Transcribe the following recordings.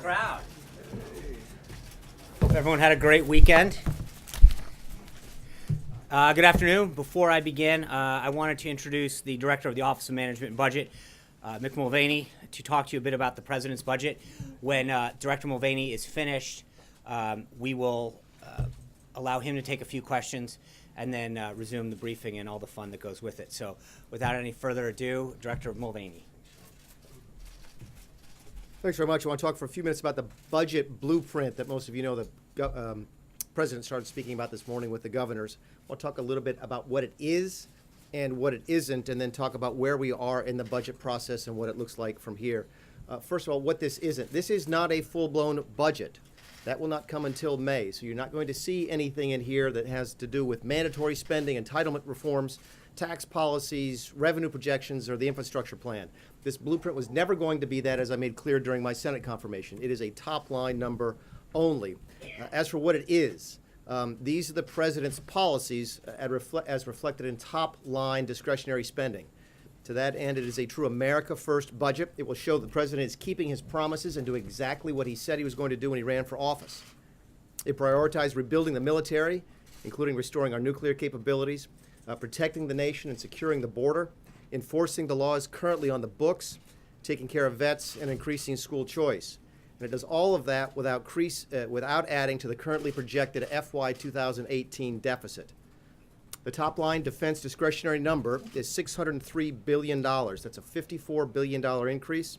crowd. Hope everyone had a great weekend. Good afternoon. Before I begin, I wanted to introduce the Director of the Office of Management and Budget, Mick Mulvaney, to talk to you a bit about the President's budget. When Director Mulvaney is finished, we will allow him to take a few questions and then resume the briefing and all the fun that goes with it. So without any further ado, Director Mulvaney. Thanks very much. I want to talk for a few minutes about the budget blueprint that most of you know the President started speaking about this morning with the governors. I'll talk a little bit about what it is and what it isn't, and then talk about where we are in the budget process and what it looks like from here. First of all, what this isn't. This is not a full-blown budget. That will not come until May, so you're not going to see anything in here that has to do with mandatory spending, entitlement reforms, tax policies, revenue projections, or the infrastructure plan. This blueprint was never going to be that, as I made clear during my Senate confirmation. It is a top-line number only. As for what it is, these are the President's policies as reflected in top-line discretionary spending. To that end, it is a true America First budget. It will show the President is keeping his promises and doing exactly what he said he was going to do when he ran for office. It prioritized rebuilding the military, including restoring our nuclear capabilities, protecting the nation and securing the border, enforcing the laws currently on the books, taking care of vets, and increasing school choice. And it does all of that without adding to the currently projected FY 2018 deficit. The top-line defense discretionary number is $603 billion. That's a $54 billion increase.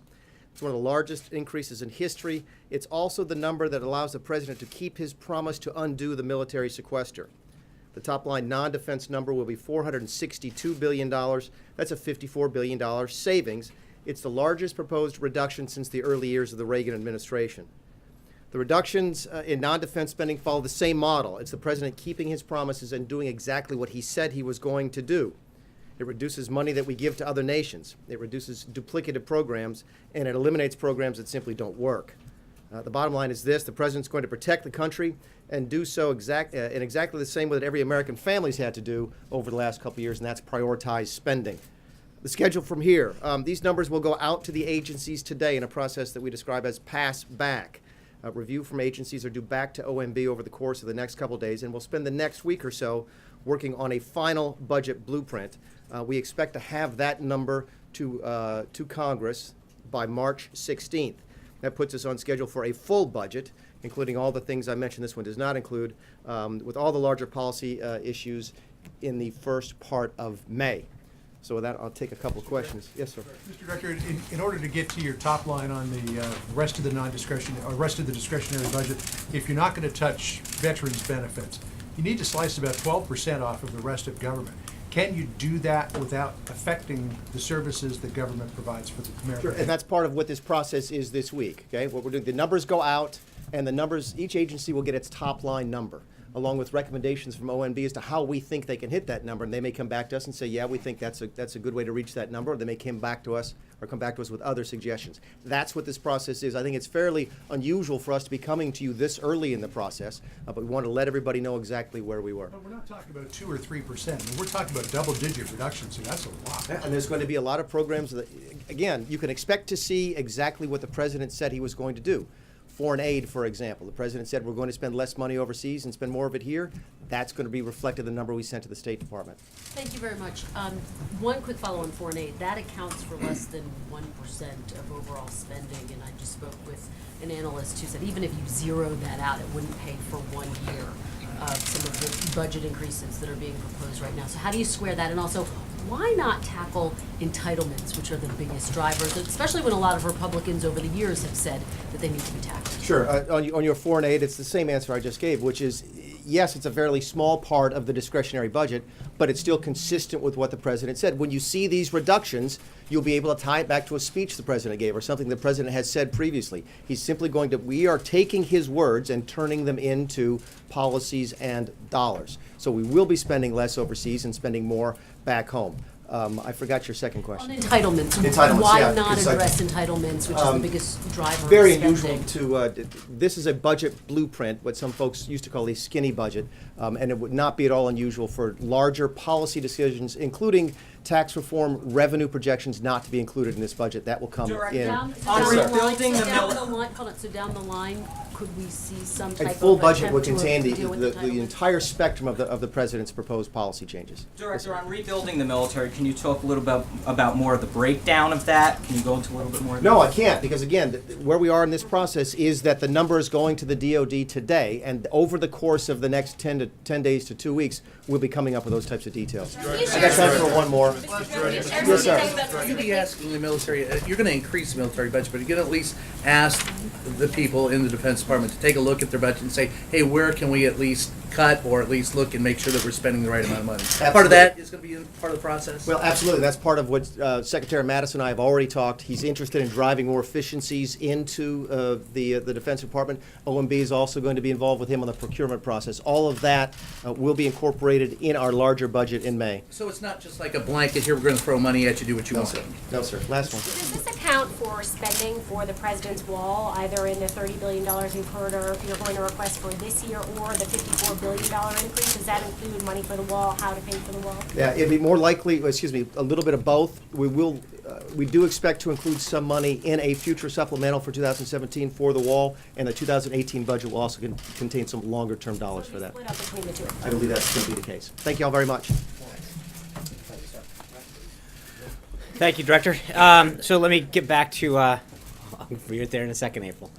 It's one of the largest increases in history. It's also the number that allows the President to keep his promise to undo the military sequester. The top-line non-defense number will be $462 billion. That's a $54 billion savings. It's the largest proposed reduction since the early years of the Reagan administration. The reductions in non-defense spending follow the same model. It's the President keeping his promises and doing exactly what he said he was going to do. It reduces money that we give to other nations. It reduces duplicative programs, and it eliminates programs that simply don't work. The bottom line is this: the President's going to protect the country and do so in exactly the same way that every American family's had to do over the last couple of years, and that's prioritize spending. The schedule from here. These numbers will go out to the agencies today in a process that we describe as pass back. Review from agencies are due back to OMB over the course of the next couple days, and we'll spend the next week or so working on a final budget blueprint. We expect to have that number to Congress by March 16th. That puts us on schedule for a full budget, including all the things I mentioned. This one does not include, with all the larger policy issues in the first part of May. So with that, I'll take a couple of questions. Yes, sir. Mr. Director, in order to get to your top line on the rest of the non-discretionary, or rest of the discretionary budget, if you're not going to touch veterans' benefits, you need to slice about 12% off of the rest of government. Can you do that without affecting the services that government provides for the American people? And that's part of what this process is this week. Okay, what we're doing, the numbers go out, and the numbers, each agency will get its top line number, along with recommendations from OMB as to how we think they can hit that number. And they may come back to us and say, yeah, we think that's a good way to reach that number. Or they may come back to us with other suggestions. That's what this process is. I think it's fairly unusual for us to be coming to you this early in the process, but we want to let everybody know exactly where we were. But we're not talking about 2 or 3%. I mean, we're talking about double-digit reductions, so that's a lot. And there's going to be a lot of programs that, again, you can expect to see exactly what the President said he was going to do. Foreign aid, for example. The President said we're going to spend less money overseas and spend more of it here. That's going to be reflected in the number we sent to the State Department. Thank you very much. One quick follow on foreign aid. That accounts for less than 1% of overall spending, and I just spoke with an analyst who said even if you zeroed that out, it wouldn't pay for 1 year of some of the budget increases that are being proposed right now. So how do you square that? And also, why not tackle entitlements, which are the biggest drivers, especially when a lot of Republicans over the years have said that they need to be tackled? Sure. On your foreign aid, it's the same answer I just gave, which is, yes, it's a fairly small part of the discretionary budget, but it's still consistent with what the President said. When you see these reductions, you'll be able to tie it back to a speech the President gave or something the President has said previously. He's simply going to, we are taking his words and turning them into policies and dollars. So we will be spending less overseas and spending more back home. I forgot your second question. On entitlements. Entitlements, why yeah, not 'cause address entitlements, which is the biggest driver Very of unusual spending? to, this is a budget blueprint, what some folks used to call a skinny budget, and it would not be at all unusual for larger policy decisions, including tax reform revenue projections not to be included in this budget. That will come Director, in. Down, so On down the line, rebuilding so the down mil- the line, hold on, so down the line, could we see some A type of full budget would attempt to contain deal with the entitlements? entire spectrum of the president's proposed policy changes. Director, on rebuilding the military, can you talk a little bit about more of the breakdown of that? Can you go into a little bit more? No, I can't, because again, where we are in this process is that the number is going to the DOD today, and over the course of the next 10 days to 2 weeks, we'll be coming up with those types of details. I got time for one more. Yes, sir. You'd be asking the military, you're gonna increase the military budget, but you're gonna at least ask the people in the Defense Department to take a look at their budget and say, hey, where can we at least cut, or at least look and make sure that we're spending the right amount of money? Part of that is gonna be part of the process? Well, absolutely. That's part of what Secretary Mattis and I have already talked. He's interested in driving more efficiencies into the Defense Department. OMB is also going to be involved with him on the procurement process. All of that will be incorporated in our larger budget in May. So it's not just like a blanket, here, we're gonna throw money at you, do what you No, want. sir. No, sir. Last one. Does this account for spending for the president's wall, either in the $30 billion you've heard or you're going to request for this year, or the $54 billion increase? Does that include money for the wall, how to pay for the wall? Yeah, it'd be more likely, a little bit of both. We do expect to include some money in a future supplemental for 2017 for the wall, and the 2018 budget will also contain some longer-term dollars for that. Split up between the two. I believe that's going to be the case. Thank you all very much. Thank you, Director. So let me get back to, I'll be right there in a second, April.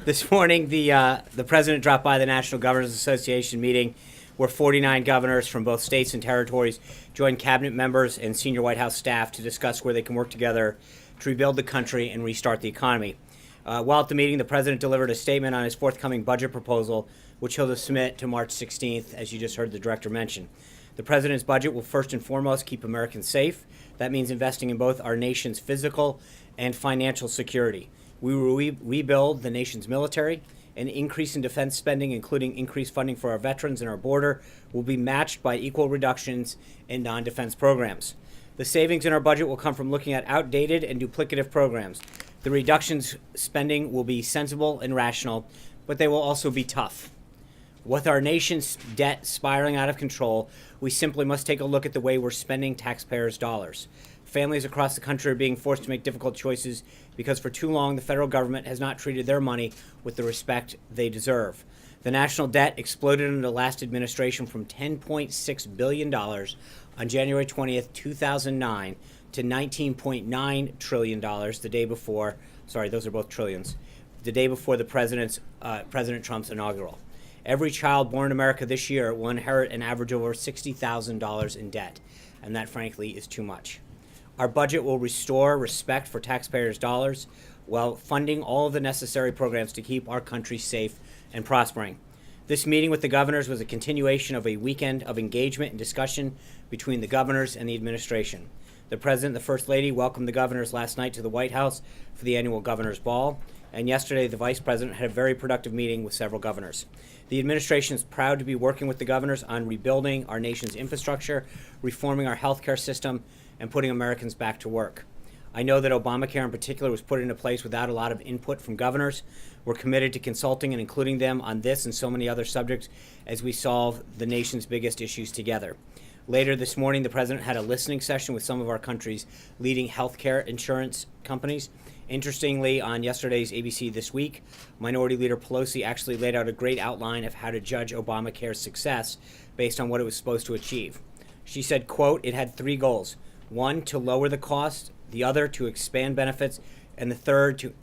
This morning, the President dropped by the National Governors Association meeting where 49 governors from both states and territories joined cabinet members and senior White House staff to discuss where they can work together to rebuild the country and restart the economy. While at the meeting, the President delivered a statement on his forthcoming budget proposal, which he'll submit to March 16th, as you just heard the Director mention. The President's budget will first and foremost keep Americans safe. That means investing in both our nation's physical and financial security. We will rebuild the nation's military. An increase in defense spending, including increased funding for our veterans and our border, will be matched by equal reductions in non-defense programs. The savings in our budget will come from looking at outdated and duplicative programs. The reductions spending will be sensible and rational, but they will also be tough. With our nation's debt spiraling out of control, we simply must take a look at the way we're spending taxpayers' dollars. Families across the country are being forced to make difficult choices because for too long the federal government has not treated their money with the respect they deserve. The national debt exploded under the last administration from $10.6 billion on January 20th, 2009 to $19.9 trillion the day before, sorry, those are both trillions, the day before the President Trump's inaugural. Every child born in America this year will inherit an average of over $60,000 in debt, and that frankly is too much. Our budget will restore respect for taxpayers' dollars while funding all of the necessary programs to keep our country safe and prospering. This meeting with the governors was a continuation of a weekend of engagement and discussion between the governors and the administration. The President and the First Lady welcomed the governors last night to the White House for the annual Governor's Ball, and yesterday the Vice President had a very productive meeting with several governors. The administration is proud to be working with the governors on rebuilding our nation's infrastructure, reforming our health care system, and putting Americans back to work. I know that Obamacare in particular was put into place without a lot of input from governors. We're committed to consulting and including them on this and so many other subjects as we solve the nation's biggest issues together. Later this morning, the President had a listening session with some of our country's leading healthcare insurance companies. Interestingly, on yesterday's ABC This Week, Minority Leader Pelosi actually laid out a great outline of how to judge Obamacare's success based on what it was supposed to achieve. She said, quote, it had 3 goals. 1, to lower the cost, the other, to expand benefits, and the third, to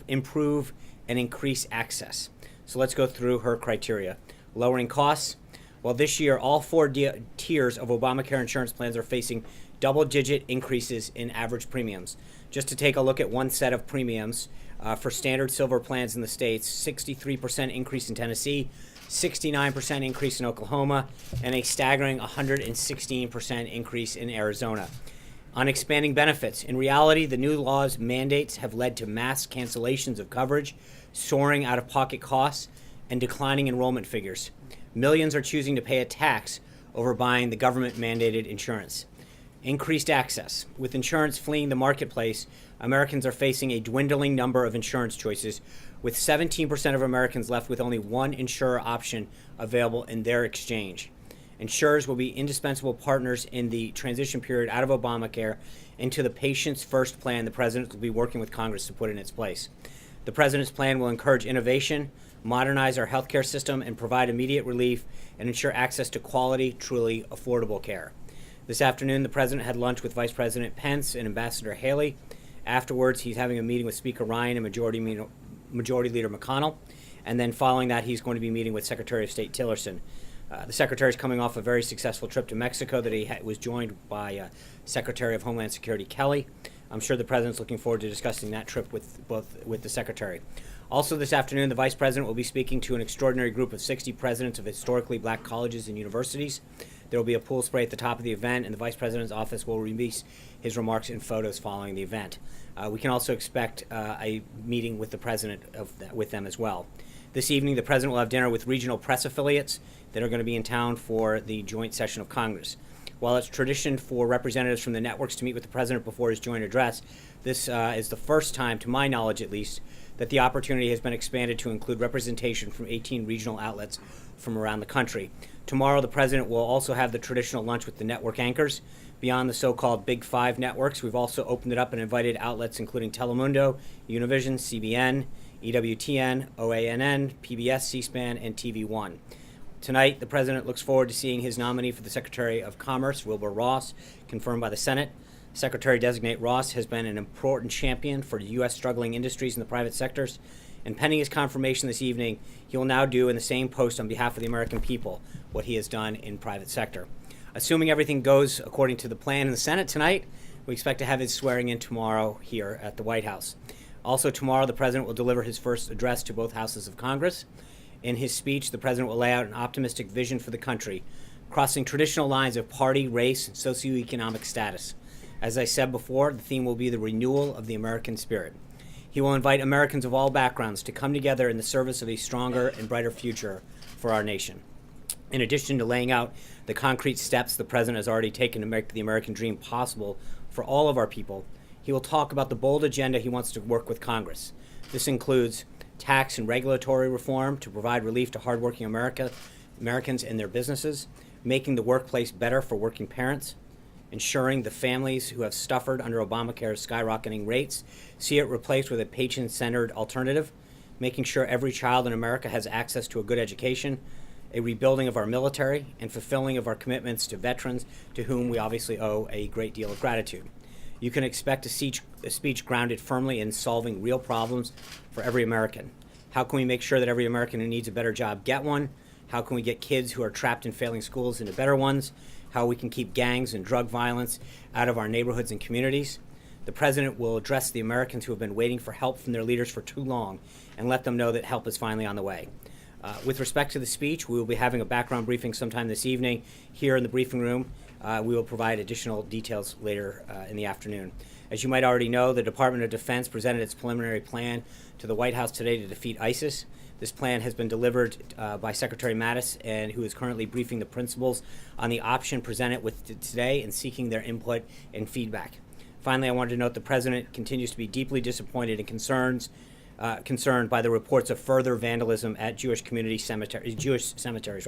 improve and increase access. So let's go through her criteria. Lowering costs. Well, this year, all 4 tiers of Obamacare insurance plans are facing double-digit increases in average premiums. Just to take a look at one set of premiums, for standard silver plans in the states, 63% increase in Tennessee, 69% increase in Oklahoma, and a staggering 116% increase in Arizona. On expanding benefits, in reality, the new law's mandates have led to mass cancellations of coverage, soaring out-of-pocket costs, and declining enrollment figures. Millions are choosing to pay a tax over buying the government-mandated insurance. Increased access. With insurance fleeing the marketplace, Americans are facing a dwindling number of insurance choices, with 17% of Americans left with only one insurer option available in their exchange. Insurers will be indispensable partners in the transition period out of Obamacare into the Patients First plan the President will be working with Congress to put in its place. The President's plan will encourage innovation, modernize our healthcare system, and provide immediate relief and ensure access to quality, truly affordable care. This afternoon, the President had lunch with Vice President Pence and Ambassador Haley. Afterwards, he's having a meeting with Speaker Ryan and Majority Leader McConnell. And then following that, he's going to be meeting with Secretary of State Tillerson. The Secretary is coming off a very successful trip to Mexico that he was joined by Secretary of Homeland Security Kelly. I'm sure the President's looking forward to discussing that trip with the Secretary. Also this afternoon, the Vice President will be speaking to an extraordinary group of 60 presidents of historically black colleges and universities. There will be a pool spray at the top of the event, and the Vice President's office will release his remarks and photos following the event. We can also expect a meeting with the President with them as well. This evening, the President will have dinner with regional press affiliates that are going to be in town for the joint session of Congress. While it's tradition for representatives from the networks to meet with the President before his joint address, this is the first time, to my knowledge at least, that the opportunity has been expanded to include representation from 18 regional outlets from around the country. Tomorrow, the President will also have the traditional lunch with the network anchors. Beyond the so-called Big Five networks, we've also opened it up and invited outlets including Telemundo, Univision, CBN, EWTN, OANN, PBS, C-SPAN, and TV1. Tonight, the President looks forward to seeing his nominee for the Secretary of Commerce, Wilbur Ross, confirmed by the Senate. Secretary-designate Ross has been an important champion for U.S. struggling industries in the private sectors, and pending his confirmation this evening, he will now do in the same post on behalf of the American people what he has done in private sector. Assuming everything goes according to the plan in the Senate tonight, we expect to have his swearing in tomorrow here at the White House. Also tomorrow, the President will deliver his first address to both houses of Congress. In his speech, the President will lay out an optimistic vision for the country, crossing traditional lines of party, race, and socioeconomic status. As I said before, the theme will be the renewal of the American spirit. He will invite Americans of all backgrounds to come together in the service of a stronger and brighter future for our nation. In addition to laying out the concrete steps the President has already taken to make the American dream possible for all of our people, he will talk about the bold agenda he wants to work with Congress. This includes tax and regulatory reform to provide relief to hardworking Americans and their businesses, making the workplace better for working parents, ensuring the families who have suffered under Obamacare's skyrocketing rates see it replaced with a patient-centered alternative, making sure every child in America has access to a good education, a rebuilding of our military, and fulfilling of our commitments to veterans to whom we obviously owe a great deal of gratitude. You can expect a speech grounded firmly in solving real problems for every American. How can we make sure that every American who needs a better job get one? How can we get kids who are trapped in failing schools into better ones? How we can keep gangs and drug violence out of our neighborhoods and communities? The President will address the Americans who have been waiting for help from their leaders for too long and let them know that help is finally on the way. With respect to the speech, we will be having a background briefing sometime this evening here in the briefing room. We will provide additional details later in the afternoon. As you might already know, the Department of Defense presented its preliminary plan to the White House today to defeat ISIS. This plan has been delivered by Secretary Mattis, and who is currently briefing the principals on the option presented today and seeking their input and feedback. Finally, I wanted to note the President continues to be deeply disappointed and concerned by the reports of further vandalism at Jewish cemeteries.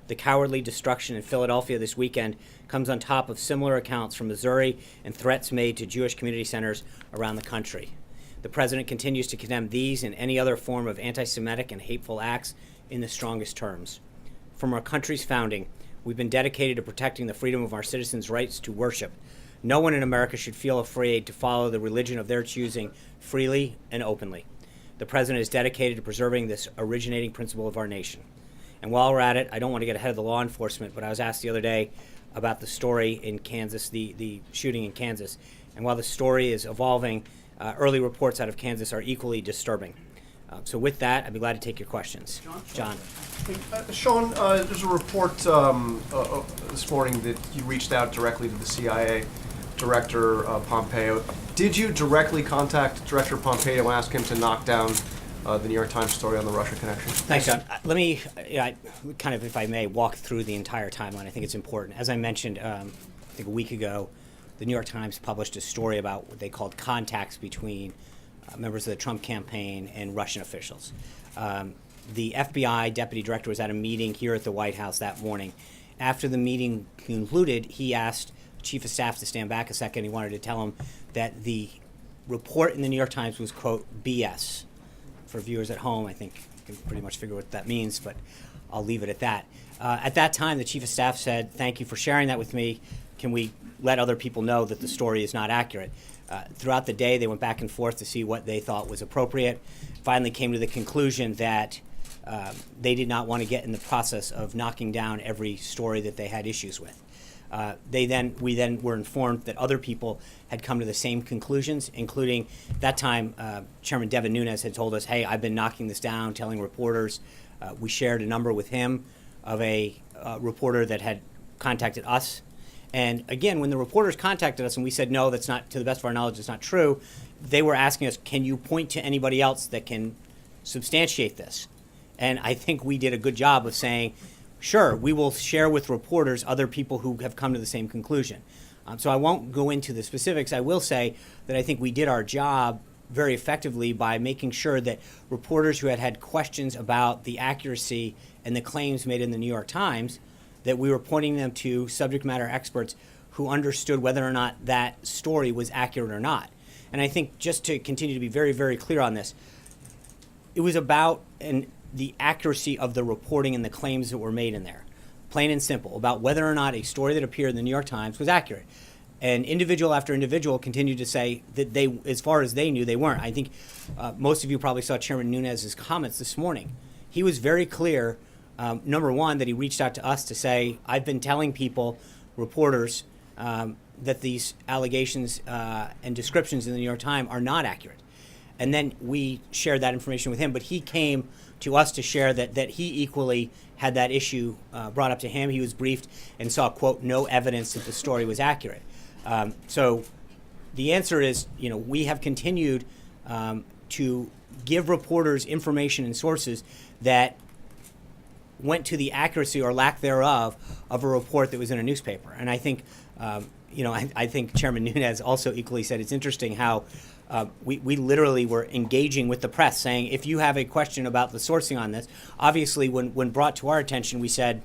The cowardly destruction in Philadelphia this weekend comes on top of similar accounts from Missouri and threats made to Jewish community centers around the country. The President continues to condemn these and any other form of anti-Semitic and hateful acts in the strongest terms. From our country's founding, we've been dedicated to protecting the freedom of our citizens' rights to worship. No one in America should feel afraid to follow the religion of their choosing freely and openly. The President is dedicated to preserving this originating principle of our nation. And while we're at it, I don't want to get ahead of the law enforcement, but I was asked the other day about the story in Kansas, the shooting in Kansas. And while the story is evolving, early reports out of Kansas are equally disturbing. So with that, I'd be glad to take your questions. John. Sean, there's a report this morning that you reached out directly to the CIA Director Pompeo. Did you directly contact Director Pompeo and ask him to knock down the New York Times story on the Russia connection? Thanks, John. Let me, kind of, if I may, walk through the entire timeline. I think it's important. As I mentioned, I think a week ago, the New York Times published a story about what they called contacts between members of the Trump campaign and Russian officials. The FBI deputy director was at a meeting here at the White House that morning, after the meeting concluded, he asked the chief of staff to stand back a second. He wanted to tell him that the report in the New York Times was, quote, BS. For viewers at home, I think you can pretty much figure what that means, but I'll leave it at that. At that time, the chief of staff said, thank you for sharing that with me. Can we let other people know that the story is not accurate? Throughout the day, they went back and forth to see what they thought was appropriate. Finally came to the conclusion that they did not want to get in the process of knocking down every story that they had issues with. We then were informed that other people had come to the same conclusions, including that time Chairman Devin Nunes had told us, hey, I've been knocking this down, telling reporters. We shared a number with him of a reporter that had contacted us. And again, when the reporters contacted us and we said, no, that's not, to the best of our knowledge, it's not true, they were asking us, can you point to anybody else that can substantiate this? And I think we did a good job of saying, sure, we will share with reporters other people who have come to the same conclusion. So I won't go into the specifics. I will say that I think we did our job very effectively by making sure that reporters who had questions about the accuracy and the claims made in the New York Times, that we were pointing them to subject matter experts who understood whether or not that story was accurate or not. And I think just to continue to be very, very clear on this, it was about the accuracy of the reporting and the claims that were made in there. Plain and simple, about whether or not a story that appeared in the New York Times was accurate. And individual after individual continued to say that they, as far as they knew, they weren't. I think most of you probably saw Chairman Nunes' comments this morning. He was very clear, number one, that he reached out to us to say, I've been telling people, reporters, that these allegations and descriptions in the New York Times are not accurate. And then we shared that information with him, but he came to us to share that he equally had that issue brought up to him. He was briefed and saw, quote, no evidence that the story was accurate. So the answer is, we have continued to give reporters information and sources that went to the accuracy or lack thereof of a report that was in a newspaper. And I think, I think Chairman Nunes also equally said it's interesting how we literally were engaging with the press, saying, if you have a question about the sourcing on this, obviously when brought to our attention, we said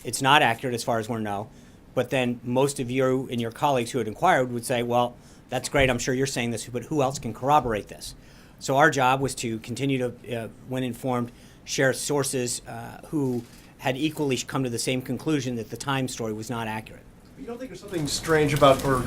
it's not accurate as far as we know. But then most of you and your colleagues who had inquired would say, well, that's great, I'm sure you're saying this, but who else can corroborate this? So our job was to continue to, when informed, share sources who had equally come to the same conclusion that the Times story was not accurate. You don't think there's something strange about, or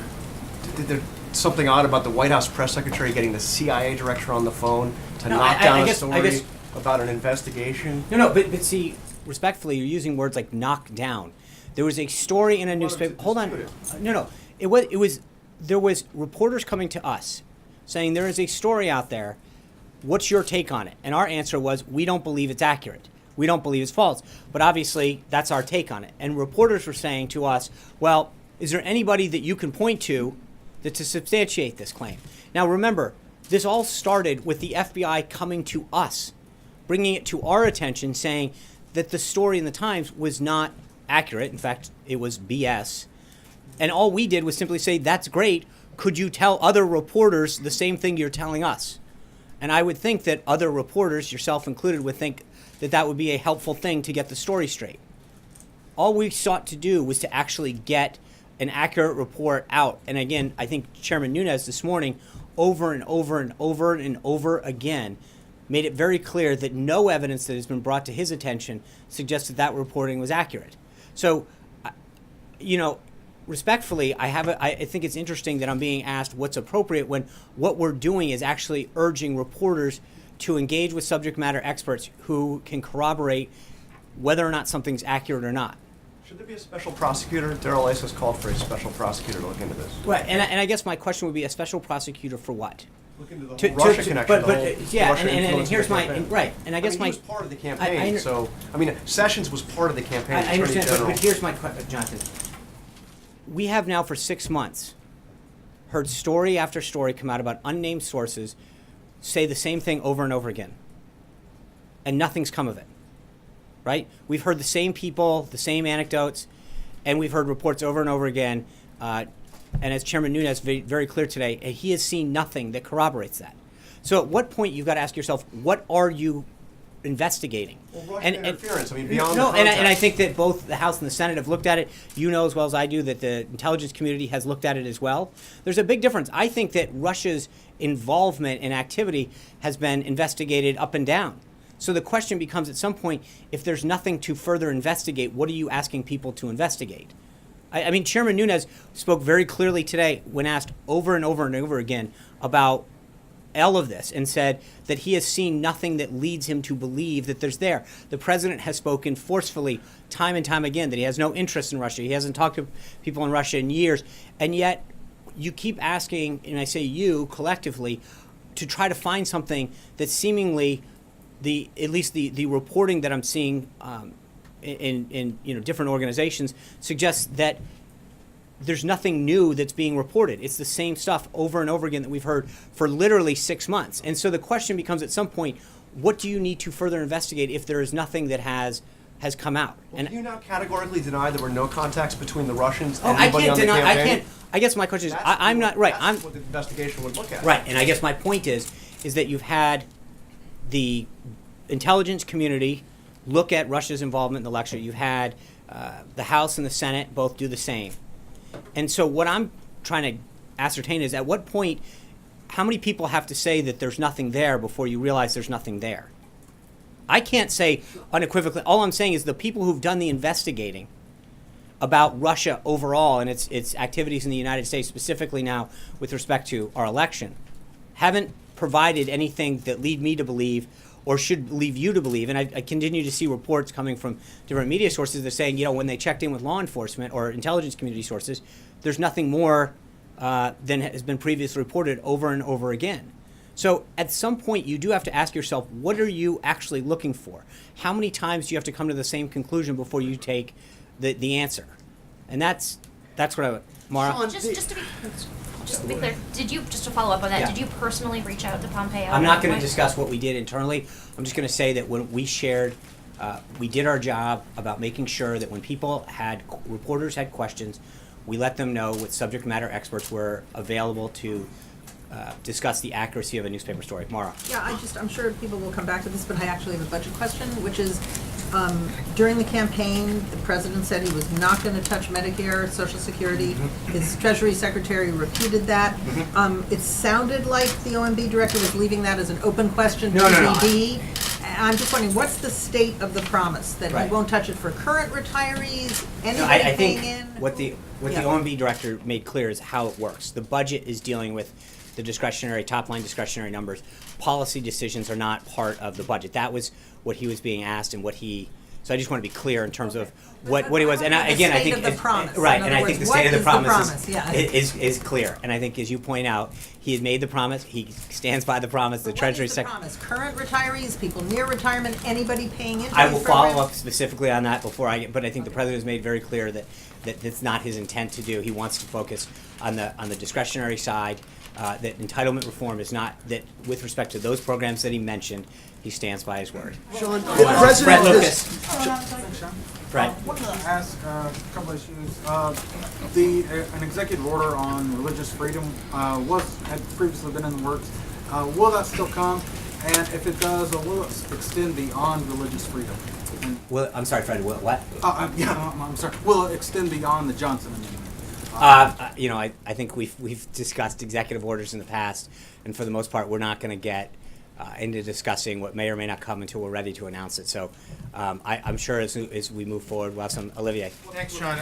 there's something odd about the White House press secretary getting the CIA director on the phone to knock down a story about an investigation? No, but see, respectfully, you're using words like knock down. There was a story in a newspaper. Hold on. No. It was. There was reporters coming to us saying there is a story out there. What's your take on it? And our answer was, we don't believe it's accurate. We don't believe it's false. But obviously, that's our take on it. And reporters were saying to us, well, is there anybody that you can point to to substantiate this claim? Now, remember, this all started with the FBI coming to us, bringing it to our attention, saying that the story in the Times was not accurate. In fact, it was BS. And all we did was simply say, that's great. Could you tell other reporters the same thing you're telling us? And I would think that other reporters, yourself included, would think that that would be a helpful thing to get the story straight. All we sought to do was to actually get an accurate report out. And again, I think Chairman Nunes this morning, over and over and over and over again, made it very clear that no evidence that has been brought to his attention suggests that reporting was accurate. So, respectfully, I think it's interesting that I'm being asked what's appropriate when what we're doing is actually urging reporters to engage with subject matter experts who can corroborate whether or not something's accurate or not. Should there be a special prosecutor? Darrell Ice has called for a special prosecutor to look into this. Right, and I guess my question would be a special prosecutor for what? Look into the whole Russia connection. And here's my right, and I guess he was part of the campaign. Sessions was part of the campaign. I understand, but here's my question, Jonathan. We have now for 6 months heard story after story come out about unnamed sources say the same thing over and over again, and nothing's come of it, right? We've heard the same people, the same anecdotes, and we've heard reports over and over again. And as Chairman Nunes made very clear today, he has seen nothing that corroborates that. So at what point you've got to ask yourself, what are you investigating. Well, Russian interference, I mean, beyond no, the and I context. think that both the House and the Senate have looked at it. You know as well as I do that the intelligence community has looked at it as well. There's a big difference. I think that Russia's involvement and activity has been investigated up and down. So the question becomes at some point, if there's nothing to further investigate, what are you asking people to investigate? I mean, Chairman Nunes spoke very clearly today when asked over and over and over again about all of this and said that he has seen nothing that leads him to believe that there's there. The president has spoken forcefully time and time again that he has no interest in Russia. He hasn't talked to people in Russia in years. And yet you keep asking, and I say you collectively, to try to find something that seemingly at least the reporting that I'm seeing in different organizations suggests that there's nothing new that's being reported. It's the same stuff over and over again that we've heard for literally 6 months. And so the question becomes at some point, what do you need to further investigate if there is nothing that has come out? Well, do you now categorically deny there were no contacts between the Russians Oh, and I anybody can't on the deny. I campaign? can't. I guess my question is, That's I'm not right. That's what the investigation would look at. Right, and I guess my point is that you've had the intelligence community look at Russia's involvement in the election. You've had the House and the Senate both do the same. And so what I'm trying to ascertain is at what point, how many people have to say that there's nothing there before you realize there's nothing there? I can't say unequivocally. All I'm saying is the people who've done the investigating about Russia overall and its activities in the United States, specifically now with respect to our election, haven't provided anything that lead me to believe or should leave you to believe. And I continue to see reports coming from different media sources that are saying, when they checked in with law enforcement or intelligence community sources, there's nothing more than has been previously reported over and over again. So at some point, you do have to ask yourself, what are you actually looking for? How many times do you have to come to the same conclusion before you take the answer? And that's what Mara. Sean, Just to be clear, just to follow up on that, Yeah. did you personally reach out to Pompeo? I'm not going to Why- discuss what we did internally. I'm just going to say that when we shared, we did our job about making sure that when reporters had questions, we let them know what subject matter experts were available to discuss the accuracy of a newspaper story. Mara. Yeah, I'm sure people will come back to this, but I actually have a budget question, which is, during the campaign, the president said he was not gonna touch Medicare, Social Security. His Treasury Secretary repeated that. It sounded like the OMB director was leaving that as an open question to No. BD. I'm just wondering, what's the state of the promise? That he Right. won't touch it for current retirees, No, anybody I think paying in? what the Yeah. OMB director made clear is how it works. The budget is dealing with the top line discretionary numbers. Policy decisions are not part of the budget. That was what he was being asked and what he. So I just want to be clear in terms of what he was. And The again, I state think of the promise. right, In and other I think the words, state what of the is the promise, promise? Yeah. is clear. And I think, as you point out, he had made the promise. He stands by the promise. The But Treasury what is the Secretary. promise? Current retirees, people near retirement, anybody paying into I these will follow programs? up specifically on that before I get, but I think the president has made very clear that that's not his intent to do. He wants to focus on the discretionary side, that entitlement reform is not, that with respect to those programs that he mentioned, he stands by his word. Sean, the Fred president Lucas. Fred. I wanted to ask a couple issues. An executive order on religious freedom had previously been in the works. Will that still come? And if it does, will it extend beyond religious freedom? And, Well, I'm sorry, Fred. What? I'm sorry. Will it extend beyond the Johnson Amendment? I think we've discussed executive orders in the past, and for the most part, we're not going to get into discussing what may or may not come until we're ready to announce it. So I'm sure as we move forward, we'll have some. Olivier. Thanks, Sean.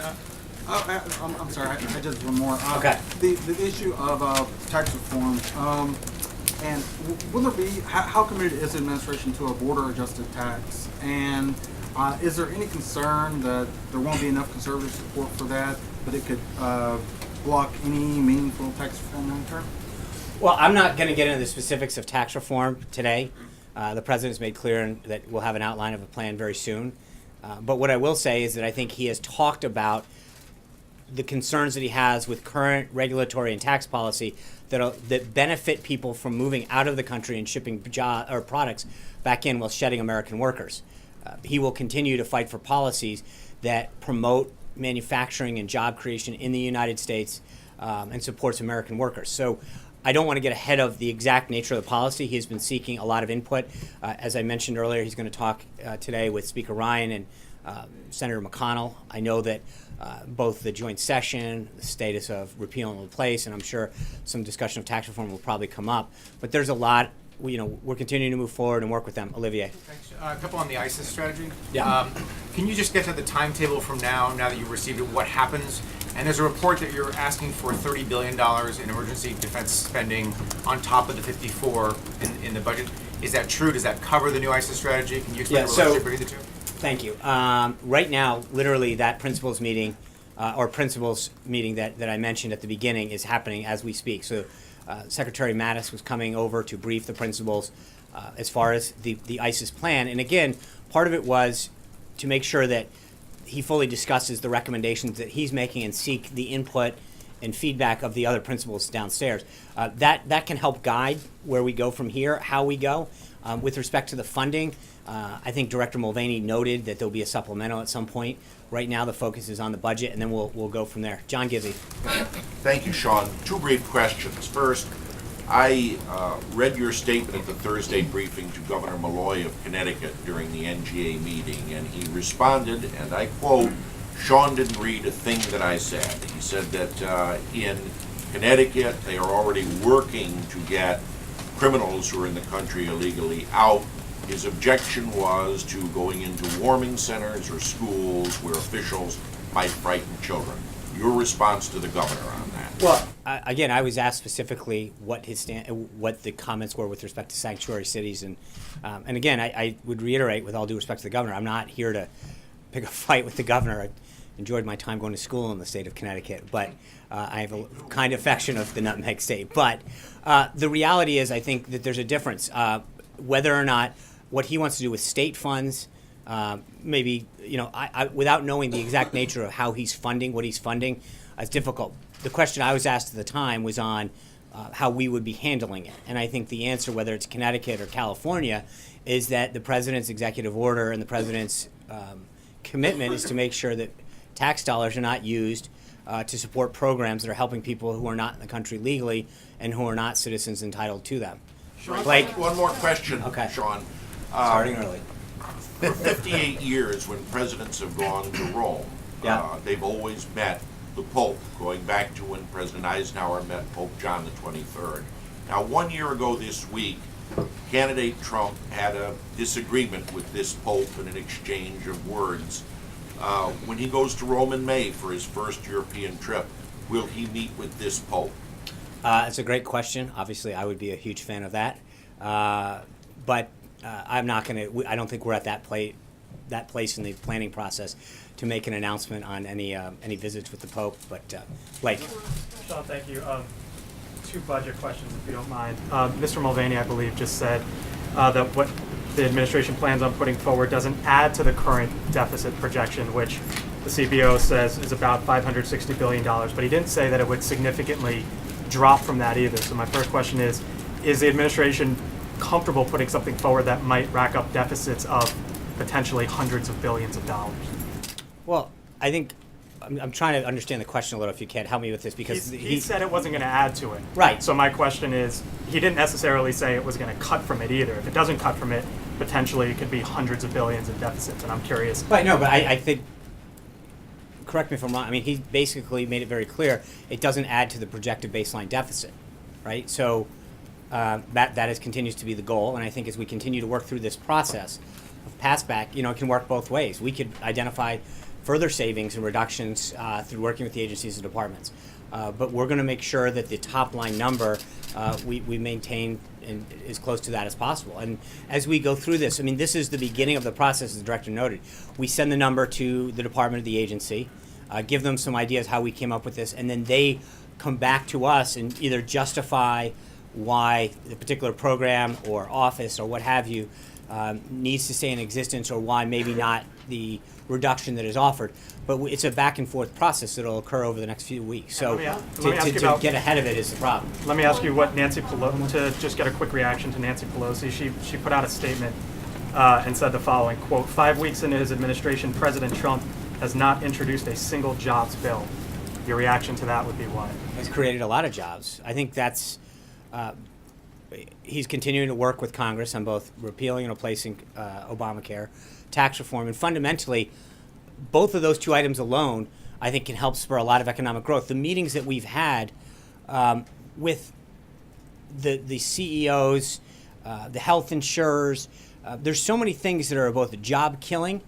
I'm sorry. I just have one more. Okay. The issue of tax reform. And will there be, how committed is the administration to a border-adjusted tax? And is there any concern that there won't be enough conservative support for that, but it could block any meaningful tax reform long-term? Well, I'm not going to get into the specifics of tax reform today. The president's made clear that we'll have an outline of a plan very soon. But what I will say is that I think he has talked about the concerns that he has with current regulatory and tax policy that benefit people from moving out of the country and shipping products back in while shedding American workers. He will continue to fight for policies that promote manufacturing and job creation in the United States and supports American workers. So I don't want to get ahead of the exact nature of the policy. He has been seeking a lot of input. As I mentioned earlier, he's going to talk today with Speaker Ryan and Senator McConnell. I know that both the joint session, the status of repeal and replace, and I'm sure some discussion of tax reform will probably come up. But there's a lot. We're continuing to move forward and work with them. Olivier. Thanks. A couple on the ISIS strategy. Yeah. Can you just get to the timetable from now that you've received it, what happens? And there's a report that you're asking for $30 billion in emergency defense spending on top of the 54 in the budget. Is that true? Does that cover the new ISIS strategy? Can you explain the relationship between the two? Thank you. Right now, literally, that principals meeting that I mentioned at the beginning is happening as we speak. So Secretary Mattis was coming over to brief the principals as far as the ISIS plan. And again, part of it was to make sure that he fully discusses the recommendations that he's making and seek the input and feedback of the other principals downstairs. That can help guide where we go from here, how we go. With respect to the funding, I think Director Mulvaney noted that there'll be a supplemental at some point. Right now, the focus is on the budget, and then we'll go from there. John Gizzi. Thank you, Sean. Two brief questions. First, I read your statement at the Thursday briefing to Governor Malloy of Connecticut during the NGA meeting, and he responded, and I quote, Sean didn't read a thing that I said. He said that in Connecticut, they are already working to get criminals who are in the country illegally out. His objection was to going into warming centers or schools where officials might frighten children. Your response to the governor on that? Well, again, I was asked specifically what the comments were with respect to sanctuary cities, and again, I would reiterate, with all due respect to the governor, I'm not here to pick a fight with the governor. I enjoyed my time going to school in the state of Connecticut, but I have a kind affection of the Nutmeg State. But the reality is, I think that there's a difference. Whether or not what he wants to do with state funds, maybe, without knowing the exact nature of how he's funding, what he's funding, it's difficult. The question I was asked at the time was on how we would be handling it. And I think the answer, whether it's Connecticut or California, is that the president's executive order and the president's commitment is to make sure that tax dollars are not used to support programs that are helping people who are not in the country legally and who are not citizens entitled to them. Blake, one more question, Okay. Sean. Starting early. For 58 years, when presidents have gone to Rome, they've always met the Pope, going back to when President Eisenhower met Pope John the 23rd. Now, 1 year ago this week, candidate Trump had a disagreement with this Pope in an exchange of words. When he goes to Rome in May for his first European trip, will he meet with this Pope? It's a great question. Obviously, I would be a huge fan of that. But I'm not going to. I don't think we're at that place in the planning process to make an announcement on any visits with the Pope. But Blake. Sean, thank you. Two budget questions, if you don't mind. Mr. Mulvaney, I believe, just said that what the administration plans on putting forward doesn't add to the current deficit projection, which the CBO says is about $560 billion. But he didn't say that it would significantly drop from that either. So my first question is the administration comfortable putting something forward that might rack up deficits of potentially hundreds of billions of dollars? Well, I think I'm trying to understand the question a little, if you can help me with this, because he said it wasn't going to add to it. Right. So my question is, he didn't necessarily say it was going to cut from it either. If it doesn't cut from it, potentially it could be hundreds of billions in deficits, and I'm curious. Right, no, but I think, correct me if I'm wrong, I mean, he basically made it very clear it doesn't add to the projected baseline deficit, right? So that continues to be the goal, and I think as we continue to work through this process of passback, it can work both ways. We could identify further savings and reductions through working with the agencies and departments. But we're going to make sure that the top line number we maintain and as close to that as possible. And as we go through this, I mean, this is the beginning of the process, as the director noted. We send the number to the department of the agency, give them some ideas how we came up with this, and then they come back to us and either justify why the particular program or office or what have you needs to stay in existence, or why maybe not the reduction that is offered. But it's a back and forth process that will occur over the next few weeks. So to get ahead of it is the problem. Let me ask you what Nancy Pelosi, to just get a quick reaction to Nancy Pelosi. She put out a statement and said the following, quote, 5 weeks into his administration, President Trump has not introduced a single jobs bill. Your reaction to that would be what? It's created a lot of jobs. I think that's he's continuing to work with Congress on both repealing and replacing Obamacare, tax reform, and fundamentally, both of those two items alone, I think, can help spur a lot of economic growth. The meetings that we've had with the CEOs, the health insurers, there's so many things that are both job killing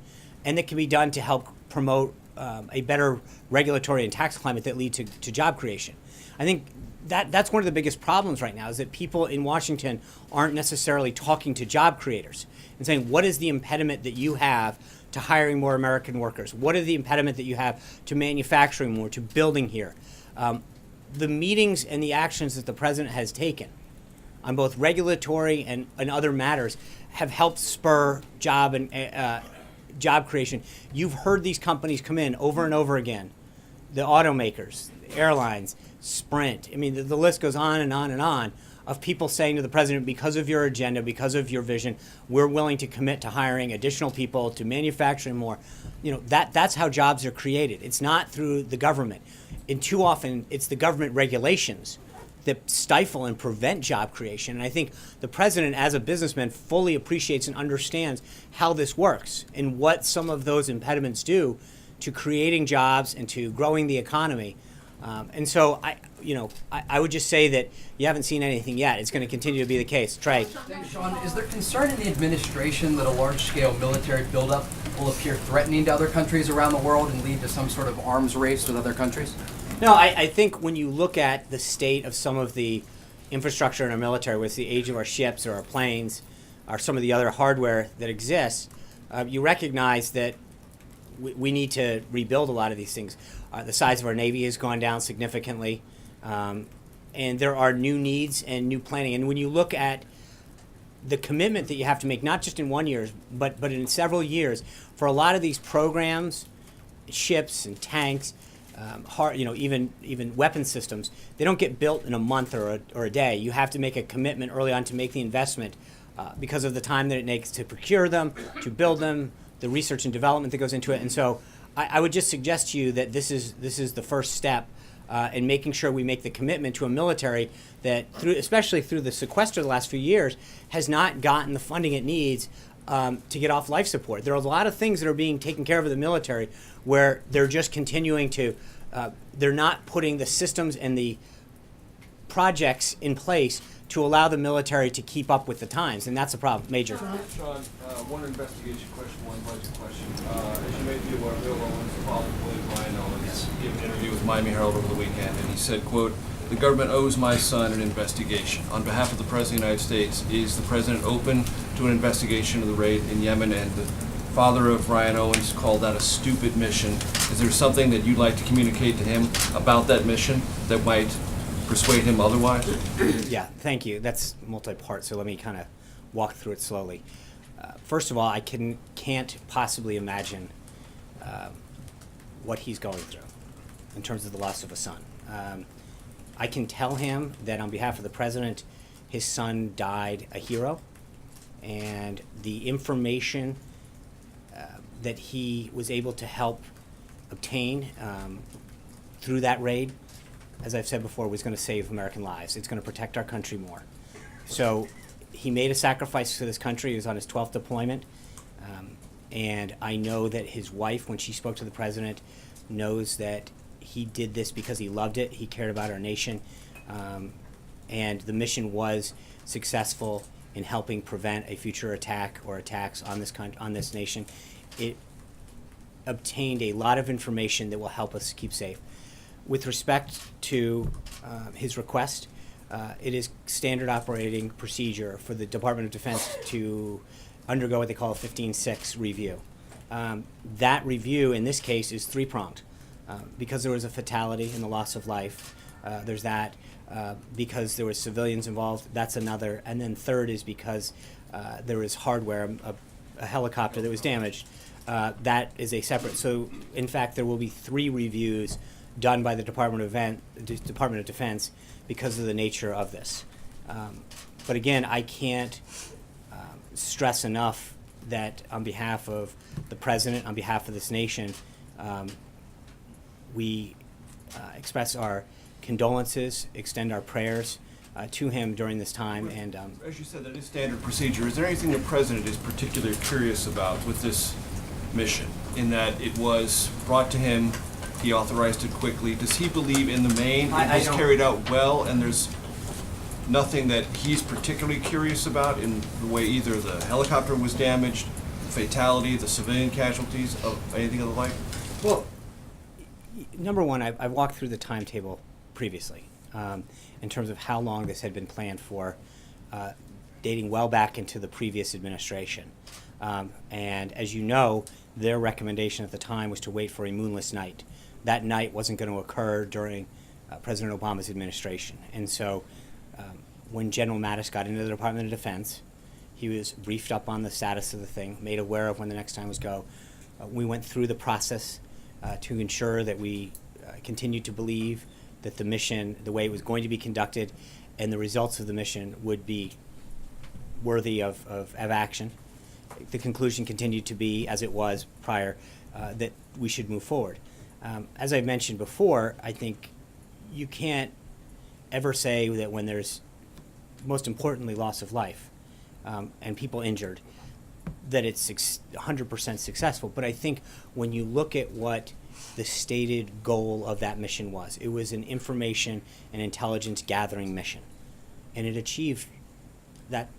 and that can be done to help promote a better regulatory and tax climate that lead to job creation. I think that's one of the biggest problems right now is that people in Washington aren't necessarily talking to job creators and saying, what is the impediment that you have to hiring more American workers? What is the impediment that you have to manufacturing more, to building here? The meetings and the actions that the president has taken on both regulatory and other matters have helped spur job and job creation. You've heard these companies come in over and over again, the automakers, the airlines, Sprint. I mean, the list goes on and on and on of people saying to the president, because of your agenda, because of your vision, we're willing to commit to hiring additional people, to manufacturing more. You know, that's how jobs are created. It's not through the government. And too often, it's the government regulations that stifle and prevent job creation. And I think the president, as a businessman, fully appreciates and understands how this works and what some of those impediments do to creating jobs and to growing the economy. And so I would just say that you haven't seen anything yet. It's going to continue to be the case. Trey. Sean, is there concern in the administration that a large-scale military buildup will appear threatening to other countries around the world and lead to some sort of arms race with other countries? No, I think when you look at the state of some of the infrastructure in our military, with the age of our ships or our planes, or some of the other hardware that exists, you recognize that we need to rebuild a lot of these things. The size of our Navy has gone down significantly, and there are new needs and new planning. And when you look at the commitment that you have to make, not just in 1 year, but in several years, for a lot of these programs, ships and tanks, even weapon systems, they don't get built in a month or a day. You have to make a commitment early on to make the investment because of the time that it takes to procure them, to build them, the research and development that goes into it. And so I would just suggest to you that this is the first step in making sure we make the commitment to a military that, especially through the sequester the last few years, has not gotten the funding it needs to get off life support. There are a lot of things that are being taken care of in the military where they're just continuing to, they're not putting the systems and the projects in place to allow the military to keep up with the times, and that's a problem, major. Sean, one investigation question, one budget question. As you may be aware, Bill Owens, the political Ryan Owens, gave an interview with Miami Herald over the weekend, and he said, quote, "The government owes my son an investigation. On behalf of the President of the United States, is the President open to an investigation of the raid in Yemen?" And the father of Ryan Owens called that a stupid mission. Is there something that you'd like to communicate to him about that mission that might persuade him otherwise? Yeah, thank you. That's multi-part, so let me kind of walk through it slowly. First of all, I can't possibly imagine what he's going through in terms of the loss of a son. I can tell him that on behalf of the president, his son died a hero, and the information that he was able to help obtain through that raid, as I've said before, was going to save American lives. It's going to protect our country more. So he made a sacrifice for this country. He was on his 12th deployment. And I know that his wife, when she spoke to the president, knows that he did this because he loved it. He cared about our nation. And the mission was successful in helping prevent a future attack or attacks on this nation. It obtained a lot of information that will help us keep safe. With respect to his request, it is standard operating procedure for the Department of Defense to undergo what they call a 15-6 review. That review, in this case, is three-pronged. Because there was a fatality and the loss of life, there's that. Because there was civilians involved, that's another. And then third is because there was hardware, a helicopter that was damaged. That is a separate. So, in fact, there will be 3 reviews done by the Department of Defense because of the nature of this. But again, I can't stress enough that on behalf of the President, on behalf of this nation, we express our condolences, extend our prayers to him during this time. And As you said, that is standard procedure. Is there anything the president is particularly curious about with this mission, in that it was brought to him, he authorized it quickly? Does he believe in the main it I was don't- carried out well, and there's nothing that he's particularly curious about in the way either the helicopter was damaged, fatality, the civilian casualties, of anything of the like? Well, number one, I've walked through the timetable previously in terms of how long this had been planned for, dating well back into the previous administration. And as you know, their recommendation at the time was to wait for a moonless night. That night wasn't going to occur during President Obama's administration. And so when General Mattis got into the Department of Defense, he was briefed up on the status of the thing, made aware of when the next time was go. We went through the process to ensure that we continued to believe that the mission, the way it was going to be conducted, and the results of the mission would be worthy of action. The conclusion continued to be, as it was prior, that we should move forward. As I've mentioned before, I think you can't ever say that when there's, most importantly, loss of life and people injured, that it's 100% successful. But I think when you look at what the stated goal of that mission was, it was an information and intelligence gathering mission, and it achieved that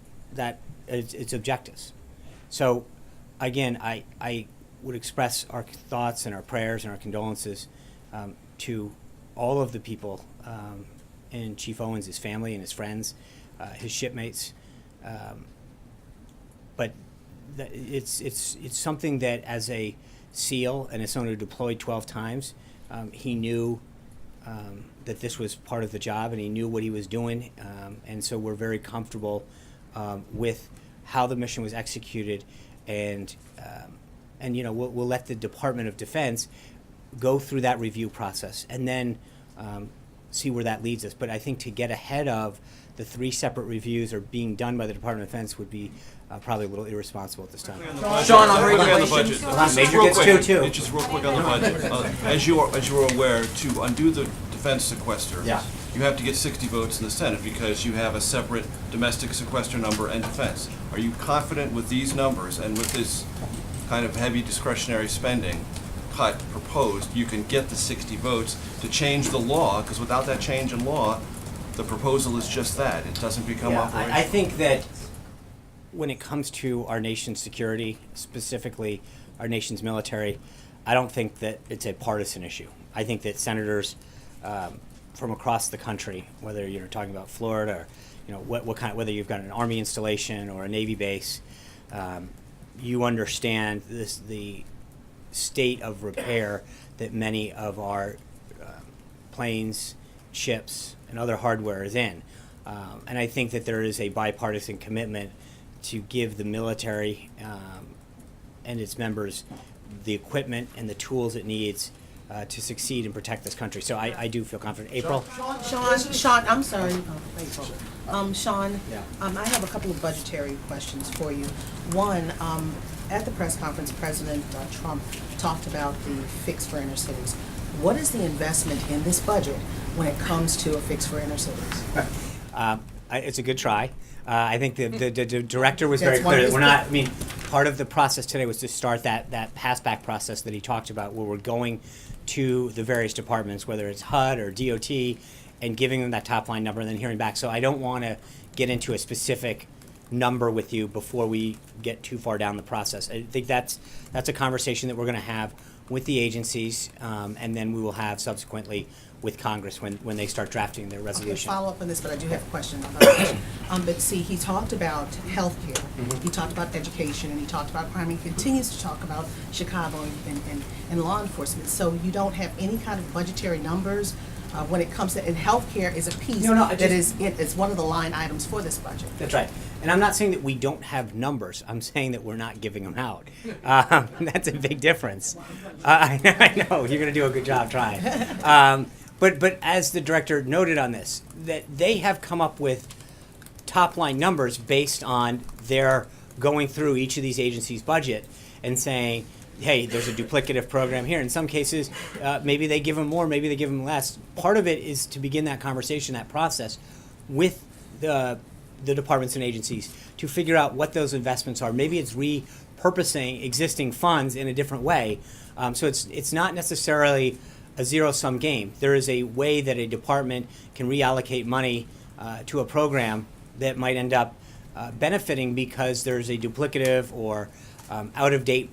its objectives. So, again, I would express our thoughts and our prayers and our condolences to all of the people in Chief Owens, his family and his friends, his shipmates. But it's something that, as a SEAL and as someone who deployed 12 times, he knew that this was part of the job, and he knew what he was doing. And so we're very comfortable with how the mission was executed, and you know, we'll let the Department of Defense go through that review process and then see where that leads us. But I think to get ahead of the 3 separate reviews are being done by the Department of Defense would be probably a little irresponsible at this time. Sean, on the budget. Major gets 2 too. It's just real quick on the budget. As you are aware, to undo the defense sequester, Yeah. you have to get 60 votes in the Senate because you have a separate domestic sequester number and defense. Are you confident with these numbers and with this kind of heavy discretionary spending cut proposed, you can get the 60 votes to change the law? Because without that change in law, the proposal is just that. It doesn't become operational. I think that when it comes to our nation's security, specifically our nation's military, I don't think that it's a partisan issue. I think that senators from across the country, whether you're talking about Florida or what kind of, whether you've got an Army installation or a Navy base, you understand the state of repair that many of our planes, ships, and other hardware is in. And I think that there is a bipartisan commitment to give the military and its members the equipment and the tools it needs to succeed and protect this country. So I do feel confident. April? Sean, I'm sorry. Sean, Yeah. I have a couple of budgetary questions for you. One, at the press conference, President Trump talked about the fix for inner cities. What is the investment in this budget when it comes to a fix for inner cities? It's a good try. I think the director was very That's one clear of that we're his- not, I mean, part of the process today was to start that pass-back process that he talked about, where we're going to the various departments, whether it's HUD or DOT, and giving them that top-line number and then hearing back. So I don't want to get into a specific number with you before we get too far down the process. I think that's a conversation that we're going to have with the agencies, and then we will have subsequently with Congress when they start drafting their resolution. I'll follow up on this, but I do have a question about that. But see, he talked about healthcare, he talked about education, and he talked about crime, and he continues to talk about Chicago and law enforcement. So you don't have any kind of budgetary numbers when it comes to, and healthcare is a piece that is one of the line items for this budget. That's right. And I'm not saying that we don't have numbers. I'm saying that we're not giving them out. That's a big difference. I know. You're going to do a good job trying. But as the director noted on this, that they have come up with top-line numbers based on their going through each of these agencies' budget and saying, hey, there's a duplicative program here. In some cases, maybe they give them more, maybe they give them less. Part of it is to begin that conversation, that process, with the departments and agencies to figure out what those investments are. Maybe it's repurposing existing funds in a different way. So it's not necessarily a zero-sum game. There is a way that a department can reallocate money to a program that might end up benefiting because there's a duplicative or out-of-date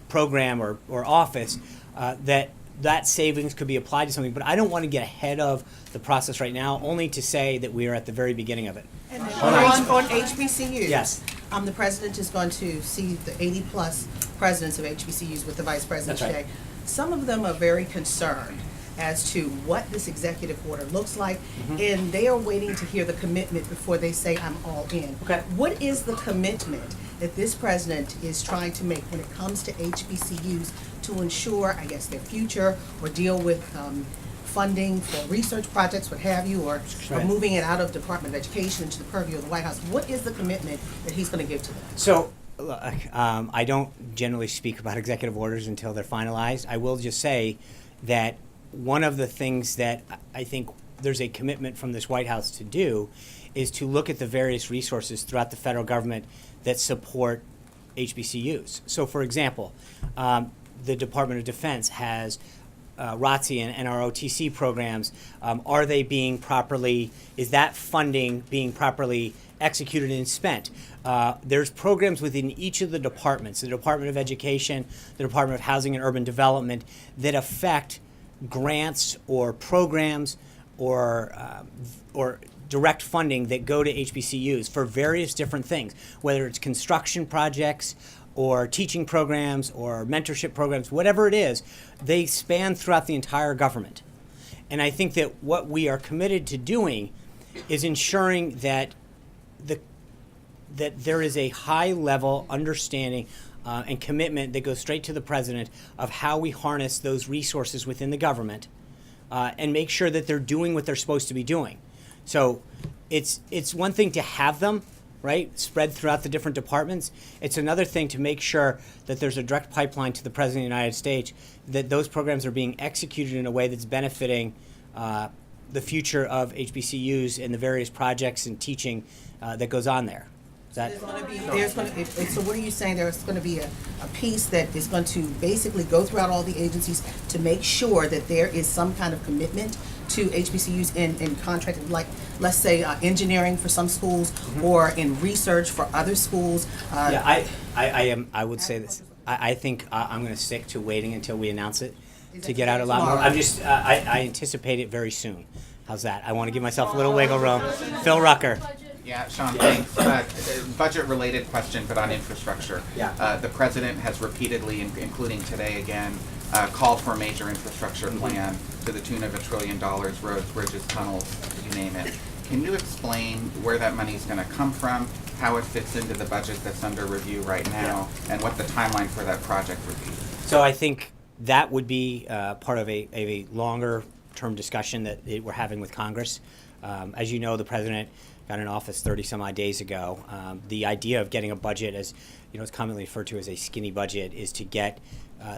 program or office that savings could be applied to something. But I don't want to get ahead of the process right now, only to say that we are at the very beginning of it. And on HBCUs. Yes. The president is going to see the 80-plus presidents of HBCUs with the vice president That's right. today. Some of them are very concerned as to what this executive order looks like, and they are waiting to hear the commitment before they say, I'm all in. Okay. What is the commitment that this president is trying to make when it comes to HBCUs to ensure, I guess, their future or deal with funding for research projects, what have you, or Right. moving it out of Department of Education into the purview of the White House? What is the commitment that he's going to give to them? So, look, I don't generally speak about executive orders until they're finalized. I will just say that one of the things that I think there's a commitment from this White House to do is to look at the various resources throughout the federal government that support HBCUs. So, for example, the Department of Defense has ROTC and NROTC programs. Are they being properly, is that funding being properly executed and spent? There's programs within each of the departments, the Department of Education, the Department of Housing and Urban Development, that affect grants or programs or direct funding that go to HBCUs for various different things, whether it's construction projects or teaching programs or mentorship programs, whatever it is, they span throughout the entire government. And I think that what we are committed to doing is ensuring that that there is a high-level understanding and commitment that goes straight to the president of how we harness those resources within the government and make sure that they're doing what they're supposed to be doing. So it's one thing to have them, right, spread throughout the different departments. It's another thing to make sure that there's a direct pipeline to the President of the United States, that those programs are being executed in a way that's benefiting the future of HBCUs and the various projects and teaching that goes on there. Is that? So what are you saying? There's going to be a piece that is going to basically go throughout all the agencies to make sure that there is some kind of commitment to HBCUs in contract, like, let's say, engineering for some schools or in research for other schools? I would say this. I think I'm going to stick to waiting until we announce it to get out a lot more. I'm just, I anticipate it very soon. How's that? I want to give myself a little wiggle room. Phil Rucker. Yeah, Sean, thanks. Budget-related question, but on infrastructure. Yeah. The president has repeatedly, including today again, called for a major infrastructure plan to the tune of $1 trillion, roads, bridges, tunnels, you name it. Can you explain where that money is going to come from, how it fits into the budget that's under review right now, and what the timeline for that project would be? So I think that would be part of a longer-term discussion that we're having with Congress. As you know, the president got in office 30-some-odd days ago. The idea of getting a budget, as you know, it's commonly referred to as a skinny budget, is to get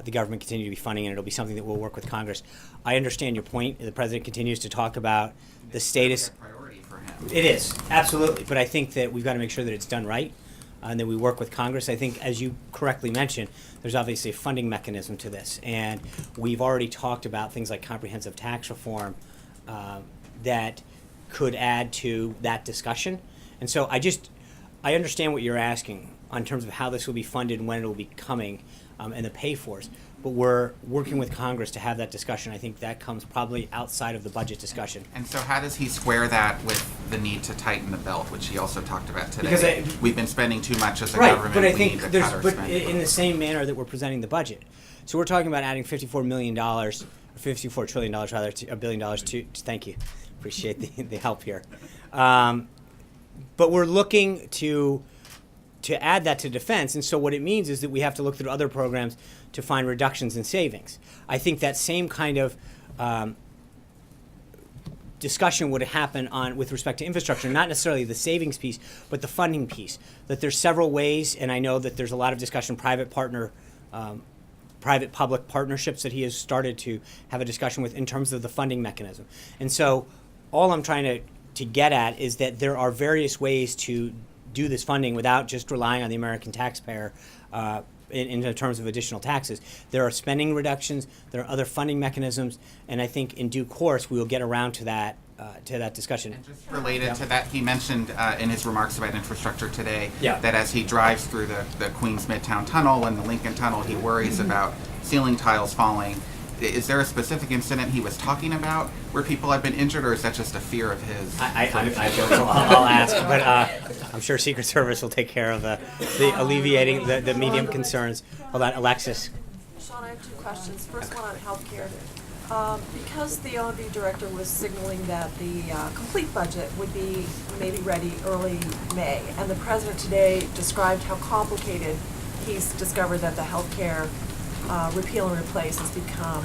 the government continue to be funding, and it'll be something that we'll work with Congress. I understand your point. The president continues to talk about the status. Priority for him. It is, absolutely. But I think that we've got to make sure that it's done right and that we work with Congress. I think, as you correctly mentioned, there's obviously a funding mechanism to this. And we've already talked about things like comprehensive tax reform that could add to that discussion. And so I understand what you're asking in terms of how this will be funded and when it will be coming and the pay-fors. But we're working with Congress to have that discussion. I think that comes probably outside of the budget discussion. And so how does he square that with the need to tighten the belt, which he also talked about today? Because we've been spending too much as a right, government. but I we think need to there's, cut our but spending. in the same manner that we're presenting the budget. So we're talking about adding $54 million, or $54 trillion rather, to $1 billion to thank you. Appreciate the help here. But we're looking to add that to defense, and so what it means is that we have to look through other programs to find reductions in savings. I think that same kind of discussion would happen with respect to infrastructure, not necessarily the savings piece, but the funding piece. That there's several ways, and I know that there's a lot of discussion, private-public partnerships that he has started to have a discussion with in terms of the funding mechanism. And so all I'm trying to to get at is that there are various ways to do this funding without just relying on the American taxpayer in terms of additional taxes. There are spending reductions, there are other funding mechanisms, and I think in due course we will get around to that discussion. Related to that, he mentioned in his remarks about infrastructure today Yeah. that as he drives through the Queens Midtown Tunnel and the Lincoln Tunnel, he worries about ceiling tiles falling. Is there a specific incident he was talking about where people have been injured, or is that just a fear of his? I'll ask, but I'm sure Secret Service will take care of the alleviating the medium concerns. Hold on, Alexis. Sean, I have two questions. First one on healthcare. Because the O&B director was signaling that the complete budget would be maybe ready early May, and the president today described how complicated he's discovered that the healthcare repeal and replace has become.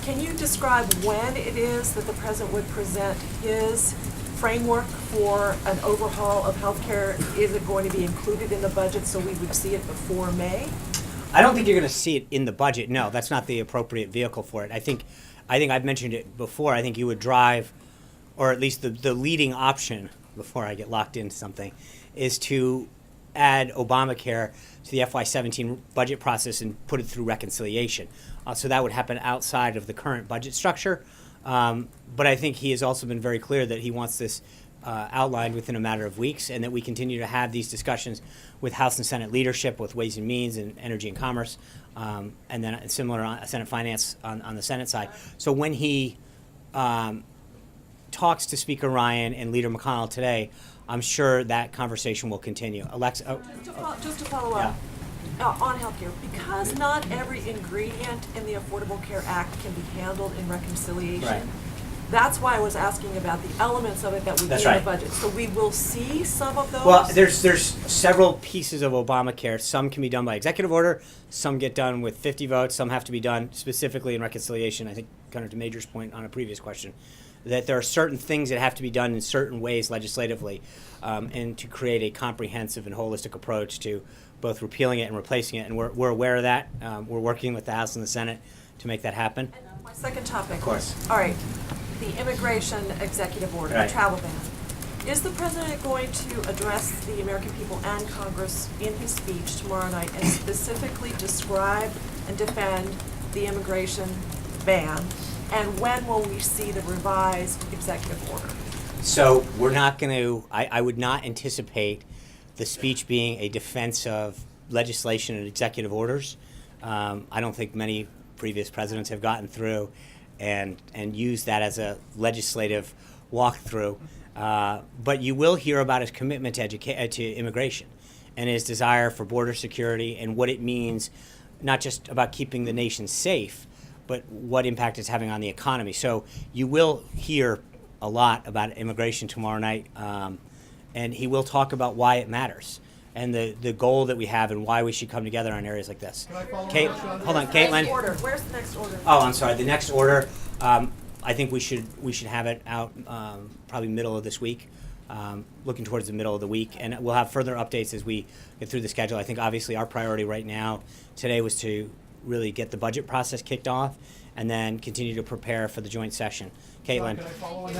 Can you describe when it is that the president would present his framework for an overhaul of healthcare? Is it going to be included in the budget so we would see it before May? I don't think you're going to see it in the budget. No, that's not the appropriate vehicle for it. I think I've mentioned it before. I think you would drive, or at least the leading option, before I get locked into something, is to add Obamacare to the FY17 budget process and put it through reconciliation. So that would happen outside of the current budget structure. But I think he has also been very clear that he wants this outlined within a matter of weeks, and that we continue to have these discussions with House and Senate leadership, with Ways and Means and Energy and Commerce, and then similar on Senate Finance on the Senate side. So when he talks to Speaker Ryan and Leader McConnell today, I'm sure that conversation will continue. Alexa, Just to follow up on healthcare, because not every ingredient in the Affordable Care Act can be handled in reconciliation. Right. That's why I was asking about the elements of it that would be That's in the right. budget. So we will see some of those? well, there's several pieces of Obamacare. Some can be done by executive order. Some get done with 50 votes. Some have to be done specifically in reconciliation. I think, kind of to Major's point on a previous question, that there are certain things that have to be done in certain ways legislatively, and to create a comprehensive and holistic approach to both repealing it and replacing it. And we're aware of that. We're working with the House and the Senate to make that happen. My second topic. Of course. All right, the immigration executive order, Right. the travel ban. Is the president going to address the American people and Congress in his speech tomorrow night and specifically describe and defend the immigration ban? And when will we see the revised executive order? So we're not going to, I would not anticipate the speech being a defense of legislation and executive orders. I don't think many previous presidents have gotten through and used that as a legislative walkthrough. But you will hear about his commitment to immigration and his desire for border security and what it means, not just about keeping the nation safe, but what impact it's having on the economy. So you will hear a lot about immigration tomorrow night, and he will talk about why it matters and the goal that we have and why we should come together on areas like this. Hold on, Caitlin. Where's the next order? Oh, I'm sorry. The next order, I think we should have it out probably middle of this week, looking towards the middle of the week, and we'll have further updates as we get through the schedule. I think obviously our priority right now today was to really get the budget process kicked off and then continue to prepare for the joint session. Caitlin,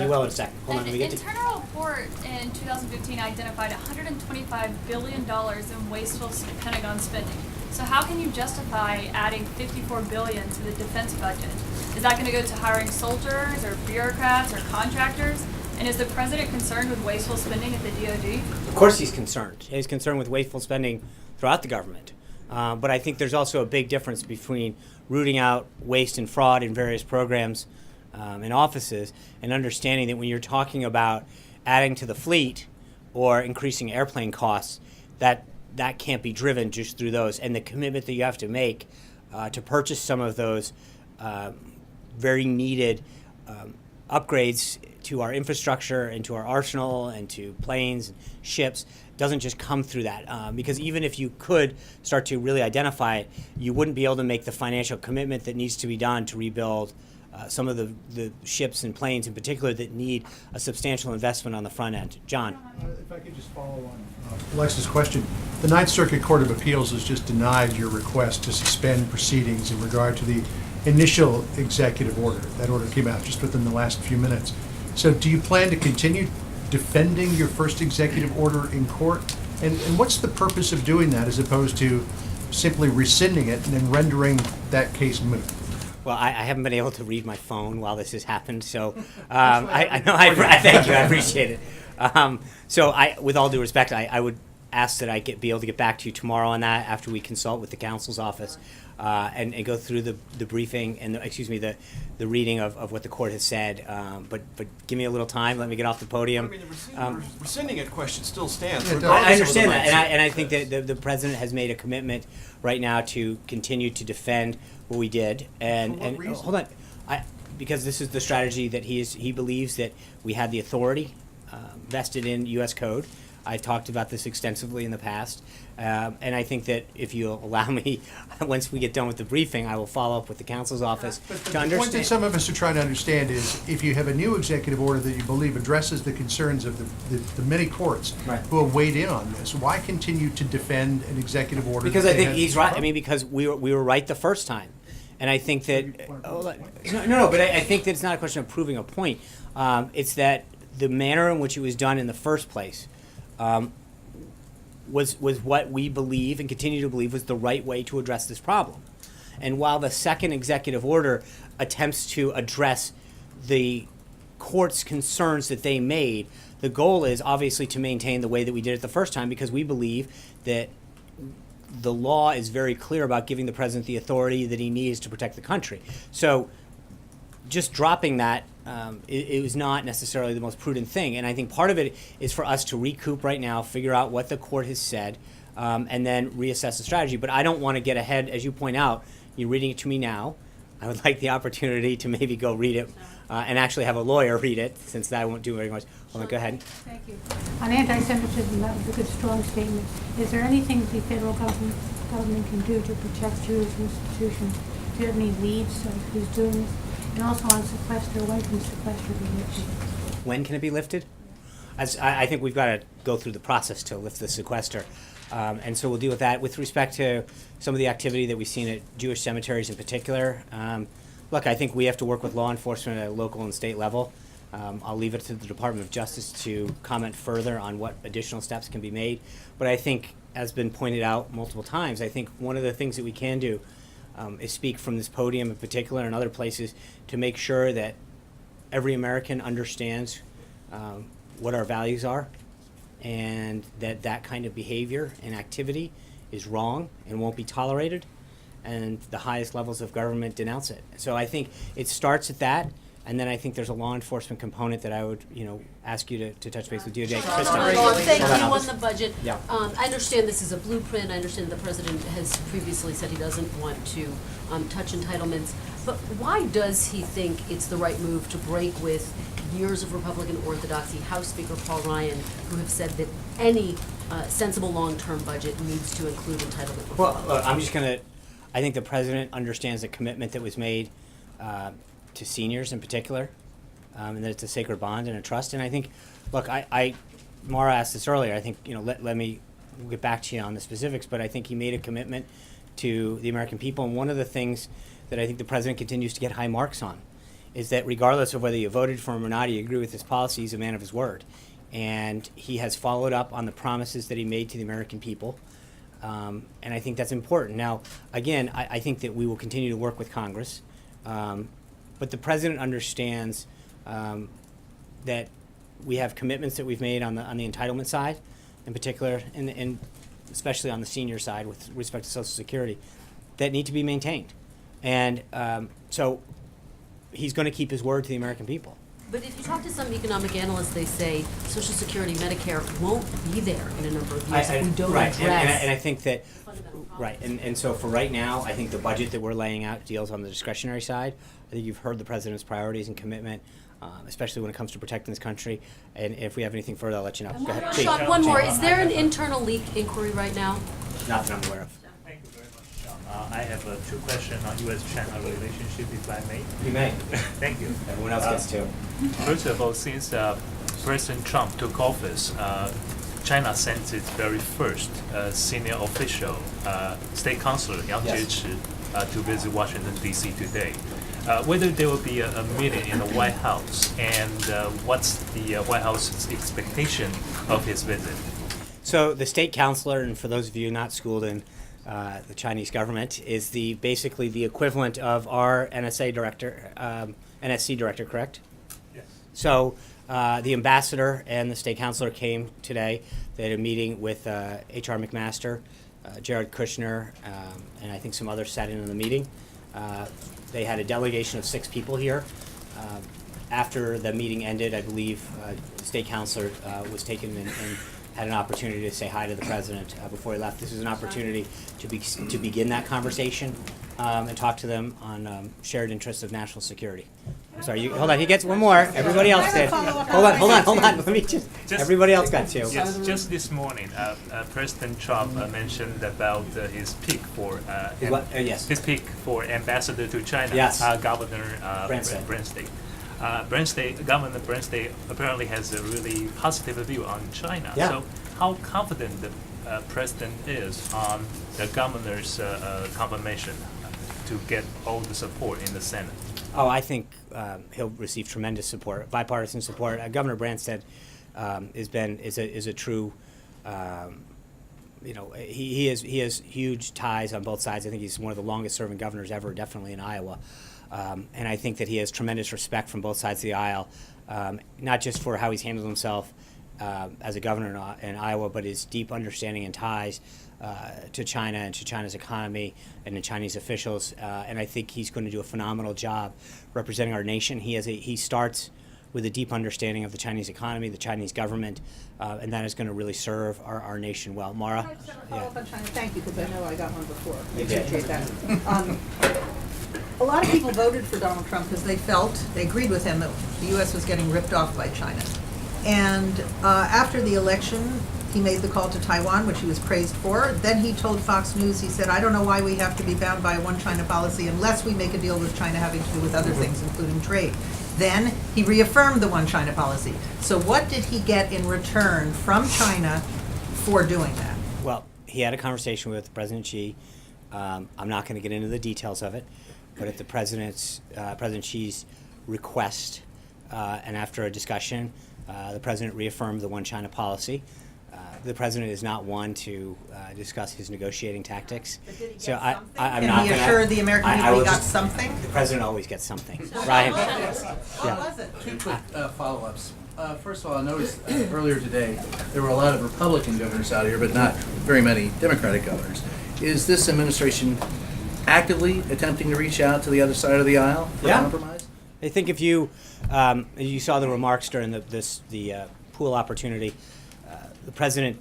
you will in a second. Hold on, let me get to. internal report in 2015 identified $125 billion in wasteful Pentagon spending. So how can you justify adding $54 billion to the defense budget? Is that going to go to hiring soldiers or bureaucrats or contractors? And is the president concerned with wasteful spending at the DoD? Of course he's concerned. He's concerned with wasteful spending throughout the government. But I think there's also a big difference between rooting out waste and fraud in various programs and offices and understanding that when you're talking about adding to the fleet or increasing airplane costs, that can't be driven just through those. And the commitment that you have to make to purchase some of those very needed upgrades to our infrastructure and to our arsenal and to planes and ships doesn't just come through that. Because even if you could start to really identify it, you wouldn't be able to make the financial commitment that needs to be done to rebuild some of the ships and planes in particular that need a substantial investment on the front end. John. If I could just follow on Alexa's question. The Ninth Circuit Court of Appeals has just denied your request to suspend proceedings in regard to the initial executive order. That order came out just within the last few minutes. So do you plan to continue defending your first executive order in court? And what's the purpose of doing that as opposed to simply rescinding it and then rendering that case moot? Well, I haven't been able to read my phone while this has happened, so I know. Thank you. I appreciate it. So, with all due respect, I would ask that I be able to get back to you tomorrow on that after we consult with the counsel's office and go through the briefing and the reading of what the court has said. But give me a little time. Let me get off the podium. I mean, the rescinding it question still stands. I understand that, and I think that the president has made a commitment right now to continue to defend what we did. And hold on, because this is the strategy that he believes that we had the authority vested in U.S. code. I talked about this extensively in the past, and I think that if you'll allow me, once we get done with the briefing, I will follow up with the counsel's office to understand. The point that some of us are trying to understand is if you have a new executive order that you believe addresses the concerns of the many courts who have weighed in on this, why continue to defend an executive order? Because I think he's right. I mean, because we were right the first time. And I think that, but I think that it's not a question of proving a point. It's that the manner in which it was done in the first place was what we believe and continue to believe was the right way to address this problem. And while the second executive order attempts to address the court's concerns that they made, the goal is obviously to maintain the way that we did it the first time, because we believe that the law is very clear about giving the president the authority that he needs to protect the country. So just dropping that, it was not necessarily the most prudent thing. And I think part of it is for us to recoup right now, figure out what the court has said, and then reassess the strategy. But I don't want to get ahead, as you point out. You're reading it to me now. I would like the opportunity to maybe go read it and actually have a lawyer read it, since that won't do very much. Hold on, go ahead. Thank you. On anti-Semitism, that was a good, strong statement. Is there anything the federal government can do to protect Jewish institutions? Do you have any leads of who's doing this? And also on sequester, when can sequester be lifted? When can it be lifted? I think we've got to go through the process to lift the sequester. And so we'll deal with that. With respect to some of the activity that we've seen at Jewish cemeteries in particular, look, I think we have to work with law enforcement at a local and state level. I'll leave it to the Department of Justice to comment further on what additional steps can be made. But I think, as been pointed out multiple times, I think one of the things that we can do is speak from this podium in particular and other places to make sure that every American understands what our values are, and that kind of behavior and activity is wrong and won't be tolerated, and the highest levels of government denounce it. So I think it starts at that, and then I think there's a law enforcement component that I would, ask you to touch base with DOJ. Thank you on the budget. Yeah. I understand this is a blueprint. I understand the president has previously said he doesn't want to touch entitlements. But why does he think it's the right move to break with years of Republican orthodoxy, House Speaker Paul Ryan, who have said that any sensible long-term budget needs to include entitlement reform? Well, look, I think the president understands the commitment that was made to seniors in particular, and that it's a sacred bond and a trust. And I think, look, Mara asked this earlier. I think, we'll get back to you on the specifics, but I think he made a commitment to the American people. And one of the things that I think the president continues to get high marks on is that regardless of whether you voted for him or not, you agree with his policy, he's a man of his word. And he has followed up on the promises that he made to the American people. And I think that's important. Now, again, I think that we will continue to work with Congress. But the president understands that we have commitments that we've made on the entitlement side, in particular, and especially on the senior side with respect to Social Security, that need to be maintained. And so he's going to keep his word to the American people. But if you talk to some economic analysts, they say Social Security, Medicare won't be there in a number of years if we don't address. And I think that, and so for right now, I think the budget that we're laying out deals on the discretionary side. I think you've heard the president's priorities and commitment, especially when it comes to protecting this country. And if we have anything further, I'll let you know. Go ahead. Sean, one more. Is there an internal leak inquiry right now? Not that I'm aware of. Thank you very much, Sean. I have two questions on U.S.-China relationship, if I may. You may. Thank you. Everyone else gets two. First of all, since President Trump took office, China sent its very first senior official, State Councilor Yang Jiechi, to visit Washington, D.C. today. whether there will be a meeting in the White House, and what's the White House's expectation of his visit? So the state counselor, and for those of you not schooled in the Chinese government, is basically the equivalent of our NSC director, correct? Yes. So the ambassador and the state counselor came today. They had a meeting with H.R. McMaster, Jared Kushner, and I think some others sat in on the meeting. They had a delegation of 6 people here. After the meeting ended, I believe the state counselor was taken and had an opportunity to say hi to the president before he left. This is an opportunity to begin that conversation and talk to them on shared interests of national security. I'm sorry, hold on, he gets one more. Everybody else did. Hold on. Let me everybody else got 2. Yes, just this morning, President Trump mentioned about his pick for yes. his pick for ambassador to China, Yes. Governor Branstad. Governor Branstad apparently has a really positive view on China. Yeah. So, how confident the president is on the governor's confirmation to get all the support in the Senate? Oh, I think he'll receive tremendous support, bipartisan support. Governor Branstad is a true, he has huge ties on both sides. I think he's one of the longest serving governors ever, definitely in Iowa. And I think that he has tremendous respect from both sides of the aisle, not just for how he's handled himself as a governor in Iowa, but his deep understanding and ties to China and to China's economy and the Chinese officials. And I think he's going to do a phenomenal job representing our nation. He starts with a deep understanding of the Chinese economy, the Chinese government, and that is going to really serve our nation well. Mara? Can I just have a follow-up on China? Thank you, because I know I got one before. I You did. appreciate that. A lot of people voted for Donald Trump because they agreed with him that the U.S. was getting ripped off by China. And after the election, he made the call to Taiwan, which he was praised for. Then he told Fox News, he said, I don't know why we have to be bound by a one China policy unless we make a deal with China having to do with other things, including trade. Then he reaffirmed the one China policy. So what did he get in return from China for doing that? Well, he had a conversation with President Xi. I'm not going to get into the details of it, but at the President Xi's request, and after a discussion, the President reaffirmed the one China policy. The President is not one to discuss his negotiating tactics. But did he get so something? I'm Can not he gonna- assure the American people I he will got just- something? The President always gets something. Ryan? What was it? 2 quick follow-ups. First of all, I noticed earlier today there were a lot of Republican governors out here, but not very many Democratic governors. Is this administration actively attempting to reach out to the other side of the aisle for compromise? I think if you saw the remarks during the pool opportunity, the President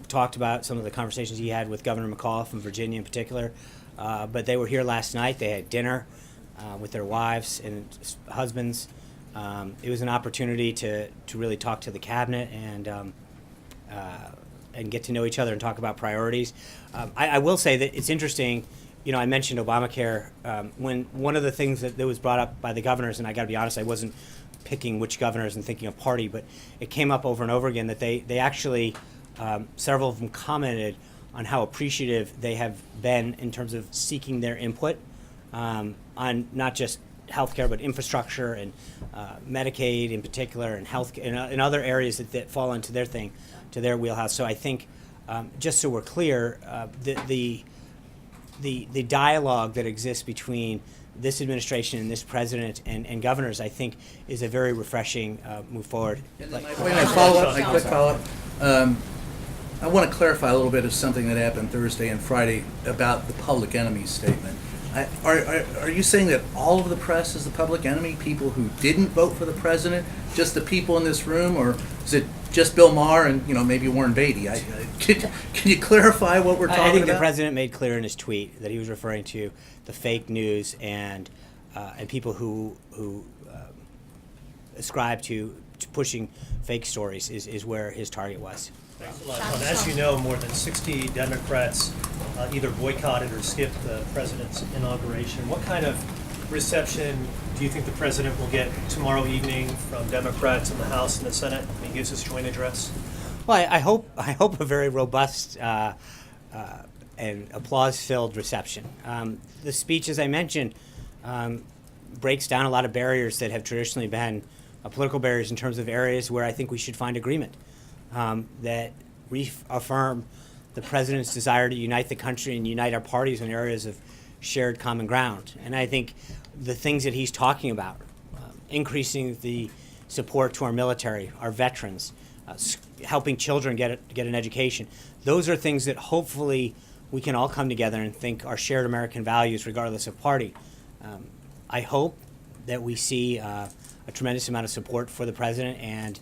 talked about some of the conversations he had with Governor McAuliffe from Virginia in particular, but they were here last night. They had dinner with their wives and husbands. It was an opportunity to really talk to the cabinet and get to know each other and talk about priorities. I will say that it's interesting. I mentioned Obamacare. When one of the things that was brought up by the governors, and I got to be honest, I wasn't picking which governors and thinking of party, but it came up over and over again that they actually, several of them commented on how appreciative they have been in terms of seeking their input on not just healthcare, but infrastructure and Medicaid in particular, and health and other areas that fall into their wheelhouse. So I think, just so we're clear, the dialogue that exists between this administration and this president and governors, I think, is a very refreshing move forward. Wait a minute, quick follow-up. I want to clarify a little bit of something that happened Thursday and Friday about the public enemy statement. Are you saying that all of the press is the public enemy, people who didn't vote for the president, just the people in this room, or is it just Bill Maher and maybe Warren Beatty? Can you clarify what we're talking about? I think the president made clear in his tweet that he was referring to the fake news and people who ascribe to pushing fake stories is where his target was. Thanks a lot. As you know, more than 60 Democrats either boycotted or skipped the president's inauguration. What kind of reception do you think the president will get tomorrow evening from Democrats in the House and the Senate when he gives his joint address? Well, I hope a very robust and applause-filled reception. The speech, as I mentioned, breaks down a lot of barriers that have traditionally been political barriers in terms of areas where I think we should find agreement, that reaffirm the president's desire to unite the country and unite our parties in areas of shared common ground. And I think the things that he's talking about, increasing the support to our military, our veterans, helping children get an education, those are things that hopefully we can all come together and think are shared American values regardless of party. I hope that we see a tremendous amount of support for the president and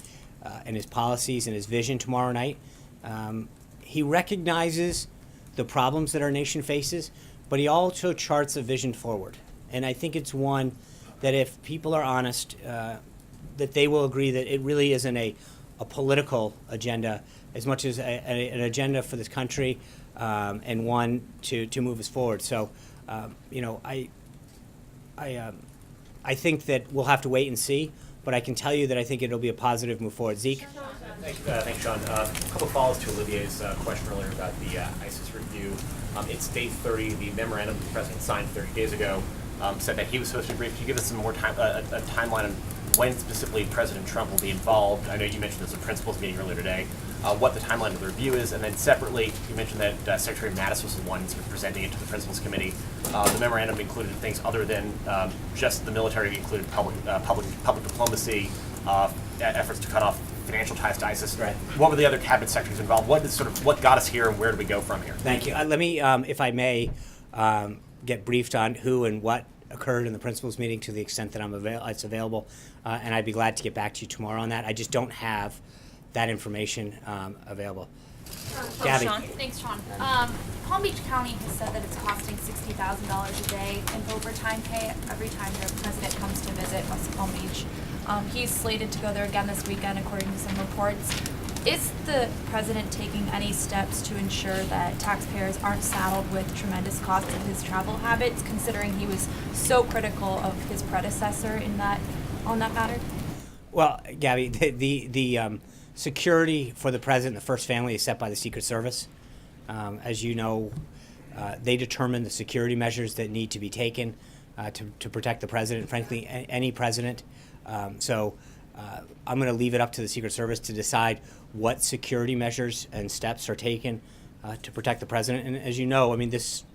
his policies and his vision tomorrow night. He recognizes the problems that our nation faces, but he also charts a vision forward. And I think it's one that if people are honest, that they will agree that it really isn't a political agenda as much as an agenda for this country, and one to move us forward. So, you know, I think that we'll have to wait and see, but I can tell you that I think it'll be a positive move forward. Zeke? Thanks, Sean. A couple follow-ups to Olivier's question earlier about the ISIS review. It's day 30. The memorandum the president signed 30 days ago said that he was supposed to be briefed. Can you give us some more time, a timeline on when specifically President Trump will be involved? I know you mentioned there's a principals meeting earlier today. What the timeline of the review is, and then separately, you mentioned that Secretary Mattis was the one sort of presenting it to the principals committee. The memorandum included things other than just the military. It included public diplomacy, efforts to cut off financial ties to ISIS. Right. What were the other cabinet secretaries involved? What got us here, and where do we go from here? Thank you. Let me, if I may, get briefed on who and what occurred in the principals meeting to the extent that it's available, and I'd be glad to get back to you tomorrow on that. I just don't have that information available. Gabby. Thanks, Sean. Palm Beach County has said that it's costing $60,000 a day in overtime pay every time their president comes to visit West Palm Beach. He's slated to go there again this weekend, according to some reports. Is the president taking any steps to ensure that taxpayers aren't saddled with tremendous costs of his travel habits, considering he was so critical of his predecessor on that matter? Well, Gabby, the security for the president and the First Family is set by the Secret Service. As you know, they determine the security measures that need to be taken to protect the president, frankly, any president. So I'm going to leave it up to the Secret Service to decide what security measures and steps are taken to protect the president. And as you know, I mean, this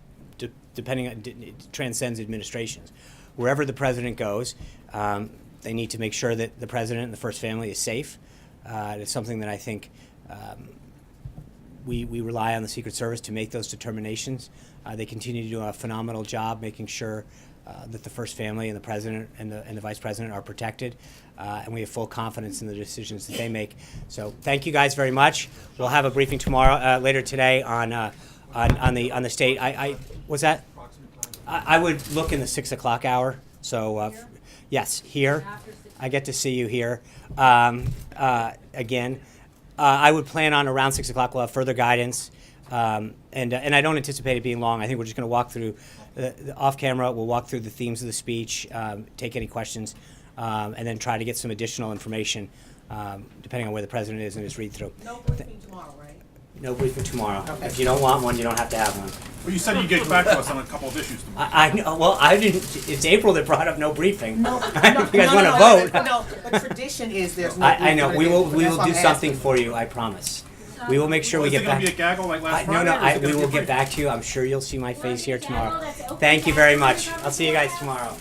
it transcends administrations. Wherever the president goes, they need to make sure that the president and the First Family is safe. It's something that I think we rely on the Secret Service to make those determinations. They continue to do a phenomenal job making sure that the First Family and the President and the Vice President are protected, and we have full confidence in the decisions that they make. So thank you guys very much. We'll have a briefing tomorrow, later today, on the state. What's that? I would look in the 6 o'clock hour. So yes, here. I get to see you here again. I would plan on around 6 o'clock. We'll have further guidance, and I don't anticipate it being long. I think we're just going to walk through off camera. We'll walk through the themes of the speech, take any questions, and then try to get some additional information, depending on where the president is in his read through. No briefing tomorrow, right? No briefing tomorrow. Okay. If you don't want one, you don't have to have one. Well, you said you'd get back to us on a couple of issues tomorrow. I know. Well, I didn't. It's April that brought up no briefing. No, you guys want to vote? No, but tradition is there's no. I know. We will That's why do I'm something asking. for you. I promise. We will make sure we get back. Is it going to be a gaggle like last No, Friday? or is it we gonna will be a get back to you. I'm sure you'll see my face here tomorrow. Thank you very much. I'll see you guys tomorrow.